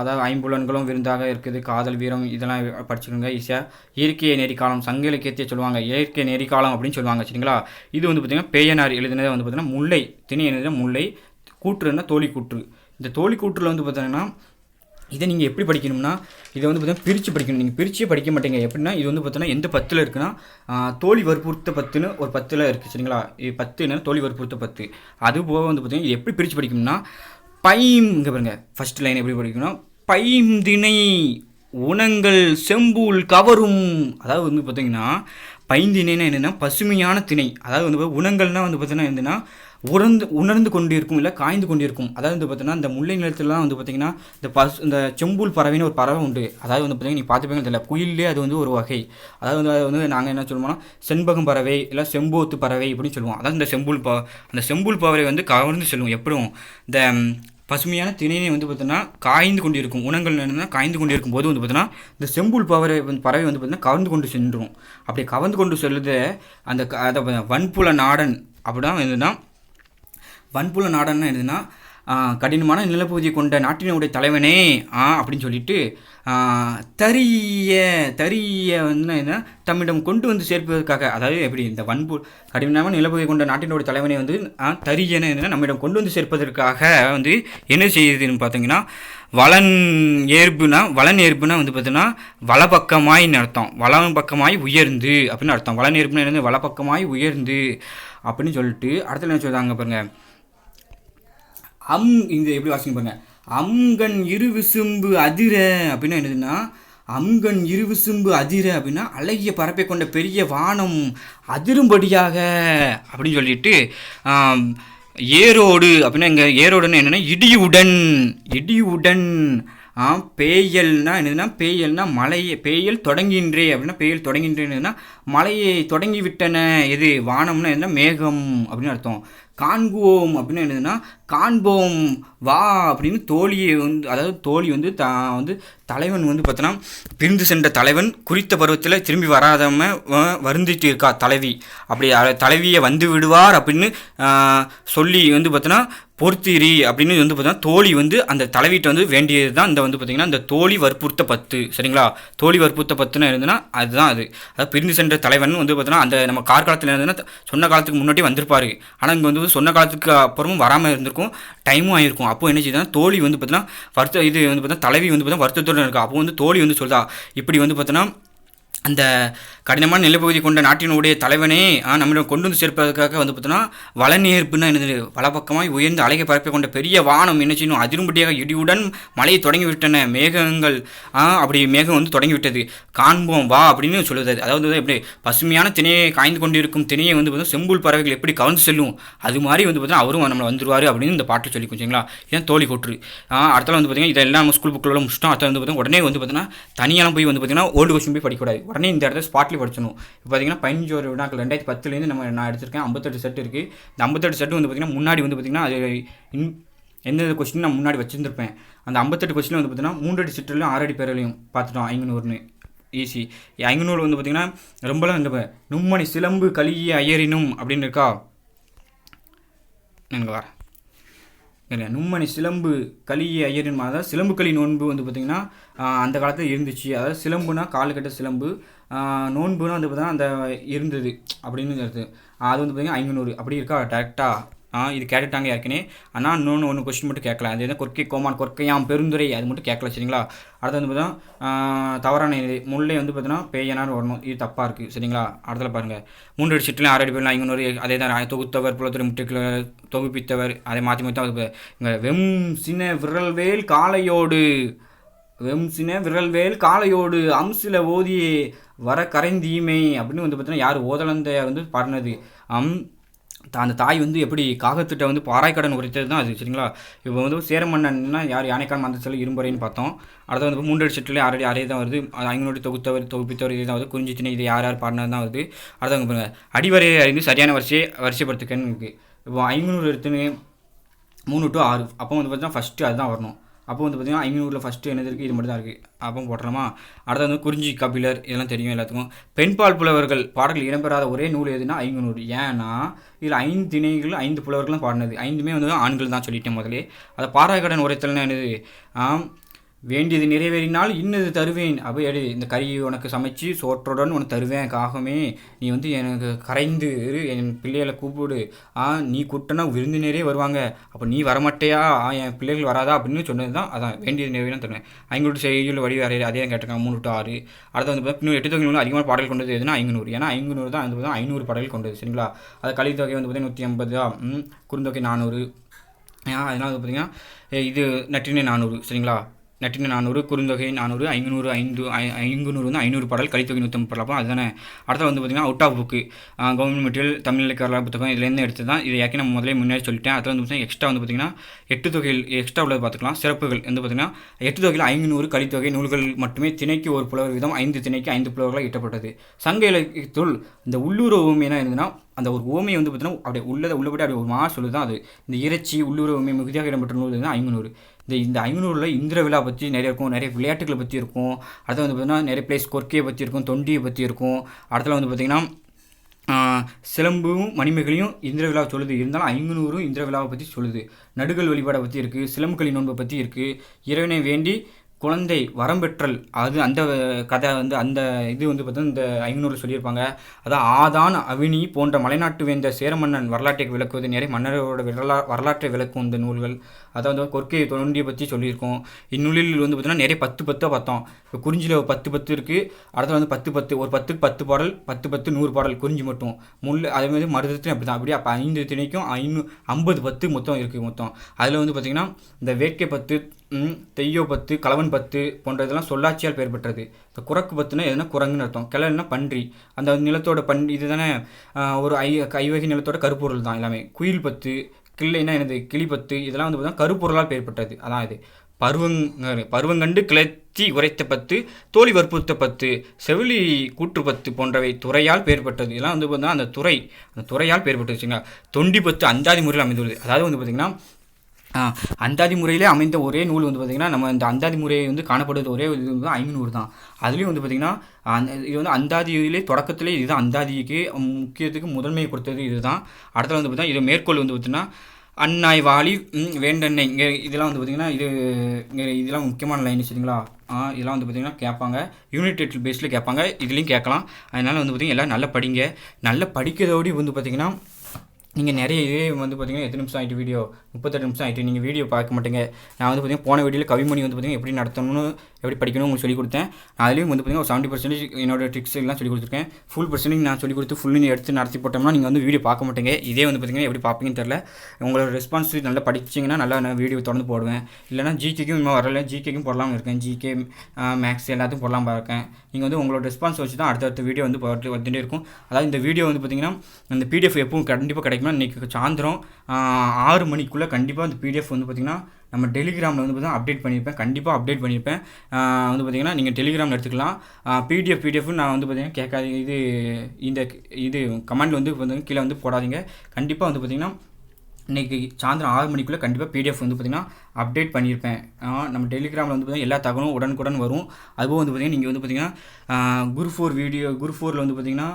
அதாவது 5 விருந்தாக இருக்குது, காதல் வீரம் இதெல்லாம் படிச்சுக்கோங்க ஈஸியாக. இயற்கை நெறிக்காலம் சங்க இலக்கியத்தை சொல்லுவாங்க, இயற்கை நெறிக்காலம் அப்படின்னு சொல்லுவாங்க. சரிங்களா? இது வந்து பார்த்திங்கன்னா பேயனார் எழுதினதை வந்து பார்த்திங்கன்னா முல்லை திணை எழுதின முல்லை கூற்றுன்னா தோழி கூற்று. இந்த தோழி கூற்றில் வந்து பார்த்தீங்கன்னா இதை நீங்கள் எப்படி படிக்கணும்னா இதை வந்து பார்த்தீங்கன்னா பிரித்து படிக்கணும். நீங்கள் பிரித்தே படிக்க மாட்டீங்க. எப்படின்னா இது வந்து பார்த்தீங்கன்னா எந்த 10ல் இருக்குன்னா தோழி வற்புறுத்த 10ன்னு ஒரு 10ல் இருக்குது. சரிங்களா? இது 10 என்ன தோழி வற்புறுத்த 10. அது போக வந்து பார்த்தீங்கன்னா இது எப்படி பிரித்து படிக்கணும்னா இங்கே பாருங்க ஃபர்ஸ்ட் லைன் எப்படி படிக்கணும், பைந்திணை உணங்கள் செம்பூல் கவரும். அதாவது வந்து பார்த்தீங்கன்னா பைந்திணைன்னா என்னென்னா பசுமையான திணை. அதாவது வந்து உணங்கள்னால் வந்து பார்த்தீங்கன்னா என்னென்னா உணர்ந்து கொண்டு இருக்கும், இல்லை காய்ந்து கொண்டு இருக்கும். அதாவது வந்து பார்த்தீங்கன்னா இந்த முல்லை நிலத்துலலாம் வந்து பார்த்திங்கன்னா இந்த செம்பூல் பறவைன்னு ஒரு பறவை உண்டு. அதாவது வந்து பார்த்திங்கன்னா நீ பார்த்துப்பீங்க தெரியல, குயிலே அது வந்து ஒரு வகை. அதாவது வந்து நாங்கள் என்ன சொல்லுவோம்னா செண்பகம் பறவை இல்லை செம்போத்து பறவை இப்படின்னு சொல்லுவோம். அதாவது அந்த செம்பூல் பறவை வந்து கவர்ந்து செல்லும். எப்படும் இந்த பசுமையான திணையை வந்து பார்த்தீங்கன்னா காய்ந்து கொண்டு இருக்கும். உணங்கள் என்னென்னா காய்ந்து கொண்டு இருக்கும் போது வந்து பார்த்தீங்கன்னா இந்த செம்பூல் பறவை வந்து பார்த்தீங்கன்னா கவர்ந்து கொண்டு சென்றுடும். அப்படி கவர்ந்து கொண்டு செல்லுது அதை வன்புல நாடன் அப்படிதான் என்னதுன்னா வன்புல நாடன்னா என்னதுன்னா கடினமான நிலப்பகுதியை கொண்ட நாட்டினுடைய தலைவனே அப்படின்னு சொல்லிட்டு தரிய வந்து என்ன தம்மிடம் கொண்டு வந்து சேர்ப்பதற்காக, அதாவது எப்படி இந்த கடினமான நிலப்பகுதியை கொண்ட நாட்டினுடைய தலைவனை வந்து தரியன என்ன நம்மிடம் கொண்டு வந்து சேர்ப்பதற்காக வந்து என்ன செய்யுதுன்னு பார்த்தீங்கன்னா வளன் ஏற்புனா வந்து பார்த்தீங்கன்னா வலப்பக்கமாய் அர்த்தம். வலப்பக்கமாய் உயர்ந்து அப்படின்னு அர்த்தம். வளன் ஏற்புனா என்னது வலப்பக்கமாய் உயர்ந்து அப்படின்னு சொல்லிட்டு அடுத்த என்ன சொல்கிறாங்க பாருங்க, இங்கே எப்படி வாசிங்க பாருங்க, அம்கண் இருவிசும்பு அதிர அப்படின்னா என்னதுன்னா அம்கண் இருவிசும்பு அதிர அப்படின்னா அழகிய பரப்பை கொண்ட பெரிய வானம் அதிரும்படியாக அப்படின்னு சொல்லிட்டு ஏரோடு அப்படின்னா இங்கே ஏரோடுன்னு என்னென்னா இடியுடன் பேயல்னா என்னதுன்னா பேயல்னா மலையை பேயல் தொடங்கின்றே அப்படின்னா பேயல் தொடங்கின்றேன்னா மலையை தொடங்கி விட்டன எது வானம்னா என்ன மேகம் அப்படின்னு அர்த்தம். காண்போம் அப்படின்னு என்னதுன்னா காண்போம் வா அப்படின்னு தோழியை வந்து, அதாவது தோழி வந்து வந்து தலைவன் வந்து பார்த்தோன்னா பிரிந்து சென்ற தலைவன் குறித்த பருவத்தில் திரும்பி வராதம வருந்திட்டு இருக்கா தலைவி. அப்படி தலைவியை வந்து விடுவார் அப்படின்னு சொல்லி வந்து பார்த்தோன்னா பொறுத்திரி அப்படின்னு வந்து பார்த்தீங்கன்னா தோழி வந்து அந்த தலைவீட்டை வந்து வேண்டியது தான் இந்த வந்து பார்த்திங்கன்னா இந்த தோழி வற்புறுத்த 10. சரிங்களா? தோழி வற்புறுத்த 10ன்னு இருந்ததுன்னா அதுதான் அது. அதாவது பிரிந்து சென்ற தலைவன் வந்து பார்த்தீங்கன்னா அந்த நம்ம காலத்தில் இருந்ததுன்னா சொன்ன காலத்துக்கு முன்னாடி வந்திருப்பார். ஆனால் இங்கே வந்து சொன்ன காலத்துக்கு அப்புறமும் வராமல் இருந்திருக்கும், டைமும் ஆகிருக்கும். அப்போ என்ன செய்யுதுன்னா தோழி வந்து பார்த்தீங்கன்னா இது வந்து பார்த்தீங்கன்னா தலைவி வந்து பார்த்தீங்கன்னா வருத்தத்தோடு இருக்கா. அப்போ வந்து தோழி வந்து சொல்லுதா இப்படி வந்து பார்த்தீங்கன்னா அந்த கடினமான நிலப்பகுதி கொண்ட நாட்டினுடைய தலைவனே நம்மிடம் கொண்டு வந்து சேர்ப்பதற்காக வந்து பார்த்தோன்னா வளநேர்ப்புன்னா என்னது பலபக்கமாய் உயர்ந்து அழகை பரப்பை கொண்ட பெரிய வானம் என்ன செய்யணும் அதிரும்படியாக இடியுடன் மழையை தொடங்கிவிட்டன மேகங்கள் அப்படி மேகம் வந்து தொடங்கிவிட்டது காண்போம் வா அப்படின்னு சொல்லுது. அதாவது எப்படி பசுமையான திணையை காய்ந்து கொண்டிருக்கும் திணையை வந்து பார்த்தா செம்புல் பறவைகள் எப்படி கவர்ந்து செல்லும் அது மாதிரி வந்து பார்த்தீங்கன்னா அவரும் நம்மளை வந்துருவார் அப்படின்னு இந்த பாட்டு சொல்லி கொஞ்சங்களா இதான் தோழி கொற்று. அடுத்தால வந்து பார்த்தீங்கன்னா இதெல்லாம் நம்ம ஸ்கூல் புக்கில் முடிச்சிட்டோம். அடுத்த வந்து பார்த்தீங்கன்னா உடனே வந்து பார்த்தீங்கன்னா தனியாலாம் போய் வந்து பார்த்தீங்கன்னா ஓல்டு கொஸ்டின் போய் படிக்கக்கூடாது. உடனே இந்த இடத்துல ஸ்பாட்லேயே படிச்சணும். இப்போ பார்த்தீங்கன்னா 15 வினாக்கள் 2010 நான் எடுத்திருக்கேன். 58 செட் இருக்குது. இந்த 58 செட்டு வந்து பார்த்தீங்கன்னா முன்னாடி வந்து பார்த்தீங்கன்னா அது எந்தெந்த கொஸ்டின் நான் முன்னாடி வச்சுருந்துருப்பேன். அந்த 58 கொஸ்டின் வந்து பார்த்தீங்கன்னா 3 அடி சிற்றுலையும் 6 அடி பேரலையும் பார்த்துட்டோம். 500ன்னு ஈஸி. 500 வந்து பார்த்தீங்கன்னா ரொம்பலாம் இந்த நும்மணி சிலம்பு கலிய ஐயரினும் அப்படின்னு இருக்கா எனக்கு வர நும்மணி சிலம்பு கலிய ஐயரின் அதாவது சிலம்பு களி நோன்பு வந்து பார்த்திங்கன்னா அந்த காலத்தில் இருந்துச்சு. அதாவது சிலம்புனா கால் கட்ட சிலம்பு, நோன்புனா வந்து பார்த்தீங்கன்னா அந்த இருந்தது அப்படின்னு அது வந்து பார்த்திங்கன்னா 500 அப்படி இருக்கா டேரெக்டாக இது கேட்டுட்டாங்க ஏற்கனவே. ஆனால் இன்னொன்று கொஸ்டின் மட்டும் கேட்கல. அது என்ன கொற்கை கோமான் கொற்கையாம் பெருந்துரை அது மட்டும் கேட்கல சரிங்களா. அடுத்து வந்து பார்த்தீங்கன்னா தவறான இது முல்லை வந்து பார்த்தீங்கன்னா பேயனார் வரணும். இது தப்பாக இருக்குது சரிங்களா. அடுத்தல பாருங்கள் 3 அடி சிட்டில் 6 அடி பேர் 500 அதே தான் தொகுத்தவர் புலத்துறை முட்டுக்களை தொகுப்பித்தவர் அதை மாற்றி மாற்றி இங்கே வெம் சின விரல்வேல் காளையோடு அம்சில ஓதியே வர கரைந்தீமை அப்படின்னு வந்து பார்த்தீங்கன்னா யார் ஓதலந்தையார் வந்து பாடினது. அந்த தாய் வந்து எப்படி காகத்திட்ட வந்து பாராய்க்கடன் உரைத்தது தான் அது சரிங்களா. இப்போ வந்து சேரமன்னன்னா யார் யானைக்கான் மந்த செல்ல இரும்பறைன்னு பார்த்தோம். அடுத்து வந்து 3 அடி செட்டில் 6 அடி தான் வருது. 500 தொகுப்பித்தவர் இது தான் வருது. குறிஞ்சி திணை இது யார் பாடினது தான் வருது. அடுத்தவங்க பாருங்கள் அடிவரையை அறிந்து சரியான வரிசைப்படுத்துக்கன்னு இருக்குது. இப்போ 500 எடுத்துன்னு 3 to 6 அப்போ வந்து பார்த்தீங்கன்னா ஃபஸ்ட்டு அதுதான் வரணும். அப்போ வந்து பார்த்திங்கன்னா 500 ஃபஸ்ட்டு என்னது இருக்குது இது மட்டும் தான் இருக்குது. அப்போ போட்டுறோமா. அடுத்து வந்து குறிஞ்சி கபிலர் இதெல்லாம் தெரியும் எல்லாத்துக்கும். பெண்பால் புலவர்கள் பாடல்கள் இடம்பெறாத ஒரே நூல் எதுனா 500. ஏன்னா இதில் 5 திணைகள் 5 புலவர்களும் பாடினது 5மே வந்து ஆண்கள் தான் சொல்லிட்டேன் முதலே. அதை பாராய்க்கடன் உரைத்தல்னா என்னது வேண்டியது நிறைவேறினால் இன்னது தருவேன். அப்போ எடு இந்த கறி உனக்கு சமைச்சு சோற்றுடன் உனக்கு தருவேன் காகமே நீ வந்து எனக்கு கரைந்து என் பிள்ளைகளை கூப்பிடு நீ கூப்பிட்டனா விருந்தினரே வருவாங்க அப்போ நீ வரமாட்டேயா என் பிள்ளைகள் வராதா அப்படின்னு சொன்னது தான். அதான் வேண்டியது நிறைவேறினா தருவேன். 500 செய்யுள் வடி வரையிற அதே கேட்டிருக்காங்க 3 to 6. அடுத்து வந்து இன்னும் 8 தொகையில் அதிகமான பாடல் கொண்டது எதுனா 500. ஏன்னா 500 தான் வந்து 500 பாடல் கொண்டது சரிங்களா. அது கலித்தொகை வந்து பார்த்தீங்கன்னா 150 குறுந்தொகை 400 அதனால் வந்து பார்த்திங்கன்னா இது நற்றினை 400 சரிங்களா. நட்டின 400 குறுந்தொகை 400 500 வந்து 500 பாடல் கலித்தொகை 150 பாடலாம் அதுதானே. அடுத்த வந்து பார்த்திங்கன்னா out of book government material Tamil இலக்கிய புத்தகம் இதுலேருந்து எடுத்து தான் இது ஏற்கனவே முதலே முன்னாடி சொல்லிட்டேன். அதில் வந்து பார்த்திங்கன்னா எக்ஸ்ட்ரா வந்து பார்த்திங்கன்னா 8 தொகையில் எக்ஸ்ட்ரா உள்ளது பார்த்துக்கலாம். சிறப்புகள் வந்து பார்த்திங்கன்னா 8 தொகையில் 500 கலித்தொகை நூல்கள் மட்டுமே திணைக்கு ஒரு புலவர் வீதம் 5 திணைக்கு 5 புலவர்களாக ஈட்டப்பட்டது. சங்க இலக்கியத்துள் இந்த உள்ளூர் ஓமைனா இருந்ததுன்னா அந்த ஒரு ஓமையை வந்து பார்த்தீங்கன்னா அப்படியே உள்ளபடி அப்படியே ஒரு சொல்லுது தான் அது. இந்த இறைச்சி உள்ளூர் ஓமை மிகுதியாக இடம்பெற்ற நூல் தான் 500. இந்த 500 இந்திர விழா பற்றி நிறைய இருக்கும், நிறைய விளையாட்டுகளை பற்றி இருக்கும். அடுத்து வந்து பார்த்திங்கன்னா நிறைய பிளேஸ் கொற்கையை பற்றி இருக்கும், தொண்டியை பற்றி இருக்கும். அடுத்துல வந்து பார்த்திங்கன்னா சிலம்பும் மணிமேகலையும் இந்திர விழாவை சொல்லுது. இருந்தாலும் 500 இந்திர விழாவை பற்றி சொல்லுது. நடுகள் வழிபாடை பற்றி இருக்குது, சிலம்புக்களி நோன்பை பற்றி இருக்குது, இறைவனை வேண்டி குழந்தை வரம்பெற்றல் அது அந்த கதை வந்து அந்த இது வந்து பார்த்தீங்கன்னா இந்த 500 சொல்லியிருப்பாங்க. அதான் ஆதான் அவினி போன்ற மலைநாட்டு வேந்த சேரமன்னன் வரலாற்றை விளக்குவது நிறைய மன்னரோட வரலாற்றை விளக்கும் இந்த நூல்கள். அதாவது கொற்கை தொண்டியை பற்றி சொல்லியிருக்கோம். இந்நூலில் வந்து பார்த்தீங்கன்னா நிறைய 10 பார்த்தோம். இப்போ குறிஞ்சியில் 10 இருக்குது. அடுத்து வந்து 10 ஒரு 10க்கு 10 பாடல் 10 100 பாடல் குறிஞ்சி மட்டும். அதே மாதிரி மருதத்திலும் அப்படி தான். அப்படியே அப்போ 5 திணைக்கும் 50 மொத்தம் இருக்குது மொத்தம். அதில் வந்து பார்த்திங்கன்னா இந்த வேட்கை 10 தெய்யோ 10 கலவன் 10 போன்ற இதெல்லாம் சொல்லாட்சியால் பெயர் பெற்றது. இந்த குரக்கு 10னா எதுனா குரங்குன்னு அர்த்தம். கிளல்னா பன்றி அந்த நிலத்தோட இது தானே ஒரு ஐவகை நிலத்தோட கருப்பொருள் தான் எல்லாமே. குயில் 10 கிள்ளைனா என்னது கிளி 10 இதெல்லாம் வந்து பார்த்தீங்கன்னா கருப்பொருளால் பெயர் பெற்றது. அதான் இது பருவங்கண்டு கிளர்ச்சி உரைத்த 10 தோழி வற்புறுத்த 10 செவிலி கூற்று 10 போன்றவை துறையால் பெயர் பெற்றது. இதெல்லாம் வந்து பார்த்தீங்கன்னா அந்த துறையால் பெயர் பெற்று வச்சுங்க. தொண்டி 10 அந்தாதி முறையில் அமைந்துள்ளது. அதாவது வந்து பார்த்திங்கன்னா அந்தாதி முறையிலே அமைந்த ஒரே நூல் வந்து பார்த்திங்கன்னா நம்ம இந்த அந்தாதி முறையை வந்து காணப்படுவது ஒரே இது வந்து 500 தான். அதுலேயும் வந்து பார்த்திங்கன்னா இது வந்து அந்தாதியிலே தொடக்கத்திலே இதுதான் அந்தாதிக்கு முக்கியத்துக்கு முதன்மையை கொடுத்தது இதுதான். அடுத்தது வந்து பார்த்திங்கன்னா இது மேற்கோள் வந்து பார்த்திங்கன்னா அன்னாய் வாலி வேண்டெண்ணை இங்கே இதெல்லாம் வந்து பார்த்திங்கன்னா இதெல்லாம் முக்கியமான லைன் சரிங்களா. இதெல்லாம் வந்து பார்த்திங்கன்னா கேட்பாங்க யூனிட் பேஸில் கேட்பாங்க, இதுலேயும் கேட்கலாம். அதனால் வந்து பார்த்திங்கன்னா எல்லாம் நல்லா படிங்க. நல்லா படிக்கிறதோடு வந்து பார்த்திங்கன்னா நீங்கள் நிறைய இதே வந்து பார்த்திங்கன்னா எத்தனை நிமிஷம் ஆகிட்டு வீடியோ 38 நிமிஷம் ஆகிட்டு நீங்கள் வீடியோ பார்க்க மாட்டேங்க. நான் வந்து பார்த்திங்கன்னா போன வீடியோவில் கவிமணி வந்து பார்த்திங்கன்னா எப்படி நடத்தணும்னு எப்படி படிக்கணும் உங்களுக்கு சொல்லிக் கொடுத்தேன். அதுலேயும் வந்து பார்த்திங்கன்னா ஒரு 70% என்னோட ட்ரிக்ஸ் எல்லாம் சொல்லிக் கொடுத்துருக்கேன். ஃபுல் பர்சன்டேஜ் நான் சொல்லிக் கொடுத்து ஃபுல்லு எடுத்து நடத்தி போட்டோம்னா நீங்கள் வந்து வீடியோ பார்க்க மாட்டீங்க. இதே வந்து பார்த்திங்கன்னா எப்படி பார்ப்பீங்கன்னு தெரில. உங்களோட ரெஸ்பான்ஸ் நல்லா படிச்சிங்கன்னா நல்லா நான் வீடியோ தொடர்ந்து போடுவேன். இல்லைனா ஜிகேக்கும் இன்னும் வரல, ஜிகேக்கும் போடலாம்னு இருக்கேன். ஜிகே மேக்ஸ் எல்லாத்துக்கும் போடலாம் இருக்கேன். நீங்கள் வந்து உங்களோட ரெஸ்பான்ஸ் வச்சு தான் அடுத்தடுத்த வீடியோ வந்து வந்துட்டே இருக்கும். அதாவது இந்த வீடியோ வந்து பார்த்திங்கன்னா இந்த பிடிஎஃப் எப்பவும் கண்டிப்பாக கிடைக்குமா, இன்றைக்கி சாயந்தரம் 6 மணிக்குள்ளே கண்டிப்பாக அந்த பிடிஎஃப் வந்து பார்த்திங்கன்னா நம்ம டெலிகிராமில் வந்து பார்த்தீங்கன்னா அப்டேட் பண்ணியிருப்பேன். கண்டிப்பாக அப்டேட் பண்ணியிருப்பேன். வந்து பார்த்திங்கன்னா நீங்கள் டெலிகிராமில் எடுத்துக்கலாம். பிடிஎஃப் நான் வந்து பார்த்திங்கன்னா கேட்காது, இது கமெண்டில் வந்து பார்த்திங்கன்னா கீழே வந்து போடாதீங்க. கண்டிப்பாக வந்து பார்த்திங்கன்னா இன்றைக்கி சாயந்தரம் 6 மணிக்குள்ளே கண்டிப்பாக பிடிஎஃப் வந்து பார்த்திங்கன்னா அப்டேட் பண்ணியிருப்பேன். நம்ம டெலிகிராமில் வந்து பார்த்திங்கன்னா எல்லா தகவலும் உடனுக்குடன் வரும். அதுவும் வந்து பார்த்திங்கன்னா நீங்கள் வந்து பார்த்திங்கன்னா குரூப் 4 வந்து பார்த்திங்கன்னா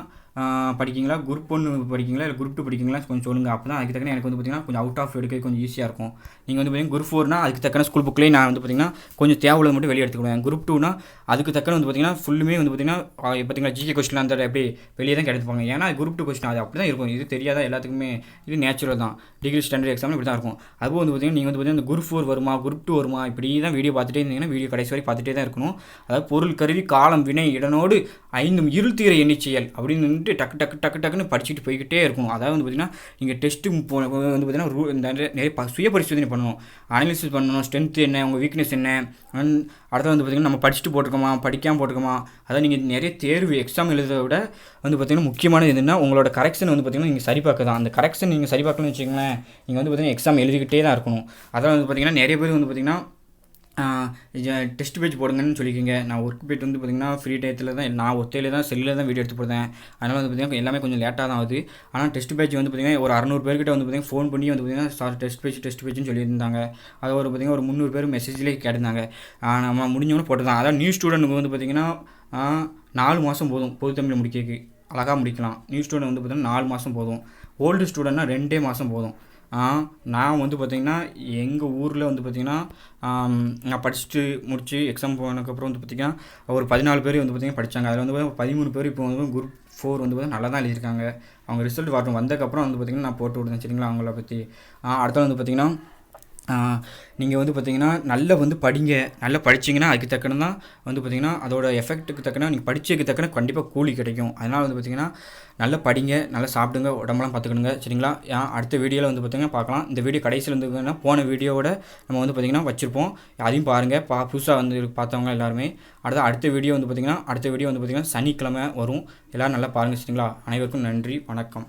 படிக்கிங்களா, குரூப் 1 படிக்கிங்களா, இல்லை குரூப் 2 படிக்கிங்களா கொஞ்சம் சொல்லுங்கள். அப்போ தான் அதுக்கு தக்கன எனக்கு வந்து பார்த்திங்கன்னா கொஞ்சம் அவுட் ஆஃப் எடுக்க கொஞ்சம் ஈஸியாக இருக்கும். நீங்கள் வந்து பார்த்திங்கன்னா குரூப் 4னா அதுக்கு தக்கன ஸ்கூல் புக்லேயே நான் வந்து பார்த்திங்கன்னா கொஞ்சம் தேவையுள்ளது மட்டும் வெளியே எடுத்துக்கிடுவேன். குரூப் 2னா அதுக்கு தக்கன வந்து பார்த்திங்கன்னா ஃபுல்லுமே வந்து பார்த்திங்கன்னா ஜிகே கொஸ்டின் அந்த எப்படி வெளியே தான் எடுத்துப்பாங்க. ஏன்னா குரூப் 2 கொஸ்டின் அது அப்படி தான் இருக்கும். இது தெரியாதா எல்லாத்துக்குமே, இது நேச்சுரல் தான். டிகிரி ஸ்டாண்டர்ட் எக்ஸாம் இப்படி தான் இருக்கும். அதுவும் வந்து பார்த்திங்கன்னா நீங்கள் வந்து பார்த்திங்கன்னா குரூப் 4 வருமா, குரூப் 2 வருமா, இப்படி தான் வீடியோ பார்த்துட்டே இருந்தீங்கன்னா வீடியோ கடைசி வரை பார்த்துட்டே தான் இருக்கணும். அதாவது பொருள் கருவி காலம் வினை இடனோடு 5 இருள் தீர எண்ணிச்செயல் அப்படின்னு டக்குன்னு படிச்சுட்டு போய்கிட்டே இருக்கணும். அதாவது வந்து பார்த்திங்கன்னா நீங்கள் டெஸ்ட்டு வந்து பார்த்திங்கன்னா நிறைய சுய பரிசோதனை பண்ணணும், அனாலிசிஸ் பண்ணணும். ஸ்ட்ரென்த் என்ன, உங்கள் வீக்னஸ் என்ன, அடுத்து வந்து பார்த்திங்கன்னா நம்ம படிச்சுட்டு போட்டிருக்கோமா, படிக்காமல் போட்டிருக்கோமா. அதாவது நீங்கள் நிறைய தேர்வு எக்ஸாம் எழுதுறத விட வந்து பார்த்திங்கன்னா முக்கியமானது எதுன்னா உங்களோட கரெக்ஷன் வந்து பார்த்திங்கன்னா நீங்கள் சரி பார்க்க தான். அந்த கரெக்ஷன் நீங்கள் சரி பார்க்கணும்னு வச்சுக்கோங்களேன், நீங்கள் வந்து பார்த்திங்கன்னா எக்ஸாம் எழுதிக்கிட்டே தான் இருக்கணும். அதான் வந்து பார்த்திங்கன்னா நிறைய பேர் வந்து பார்த்திங்கன்னா டெஸ்ட் பேஜ் போடுங்கன்னு சொல்லிக்கிங்க. நான் ஒர்க் போய்ட்டு வந்து பார்த்திங்கன்னா ஃப்ரீ டயத்தில் தான் நான் ஒத்தையில் தான் செல்லில் தான் வீடியோ எடுத்து போடுறேன். அதனால் வந்து பார்த்திங்கன்னா எல்லாமே கொஞ்சம் லேட்டாக தான் ஆகுது. ஆனால் டெஸ்ட் பேஜ் வந்து பார்த்திங்கன்னா ஒரு 600 பேர்கிட்ட வந்து பார்த்திங்கன்னா ஃபோன் பண்ணி வந்து பார்த்திங்கன்னா டெஸ்ட் பேஜ்னு சொல்லியிருந்தாங்க. அது ஒரு பார்த்திங்கன்னா ஒரு 300 பேர் மெசேஜ்லேயே கேட்டிருந்தாங்க. நம்ம முடிஞ்சவொன்னே போட்டு தான். அதாவது நியூ ஸ்டூடெண்ட்டுக்கு வந்து பார்த்திங்கன்னா 4 மாதம் போதும் பொது தமிழ் முடிக்கிறதுக்கு, அழகாக முடிக்கலாம். நியூ ஸ்டூடெண்ட் வந்து பார்த்திங்கன்னா 4 மாதம் போதும். ஓல்டு ஸ்டூடெண்ட்னா 2 மாதம் போதும். நான் வந்து பார்த்திங்கன்னா எங்கள் ஊரில் வந்து பார்த்திங்கன்னா நான் படிச்சுட்டு முடித்து எக்ஸாம் போனதுக்கப்புறம் வந்து பார்த்திங்கன்னா ஒரு 14 பேர் வந்து பார்த்திங்கன்னா படித்தாங்க. அதில் வந்து 13 பேர் இப்போ வந்து குரூப் 4 வந்து பார்த்திங்கன்னா நல்லா தான் எழுதியிருக்காங்க. அவங்க ரிசல்ட் வந்ததுக்கப்புறம் வந்து பார்த்திங்கன்னா நான் போட்டு விடுறேன். சரிங்களா, அவங்கள பற்றி. அடுத்த வந்து பார்த்திங்கன்னா நீங்கள் வந்து பார்த்திங்கன்னா நல்லா வந்து படிங்க. நல்லா படிச்சிங்கன்னா அதுக்கு தக்கன தான் வந்து பார்த்திங்கன்னா அதோட எஃபெக்ட்டுக்கு தக்கன நீங்கள் படித்ததுக்கு தக்கன கண்டிப்பாக கூலி கிடைக்கும். அதனால் வந்து பார்த்திங்கன்னா நல்லா படிங்க, நல்லா சாப்பிடுங்க, உடம்பெல்லாம் பார்த்துக்கணுங்க. சரிங்களா, அடுத்த வீடியோவில் வந்து பார்த்திங்கன்னா பார்க்கலாம். இந்த வீடியோ கடைசியில் வந்து போன வீடியோவோட நம்ம வந்து பார்த்திங்கன்னா வச்சுருப்போம். அதையும் பாருங்கள். புதுசாக வந்து பார்த்தவங்க எல்லாருமே. அடுத்த வீடியோ வந்து பார்த்திங்கன்னா சனிக்கிழமை வரும். எல்லோரும் நல்லா பாருங்கள். சரிங்களா, அனைவருக்கும் நன்றி, வணக்கம்.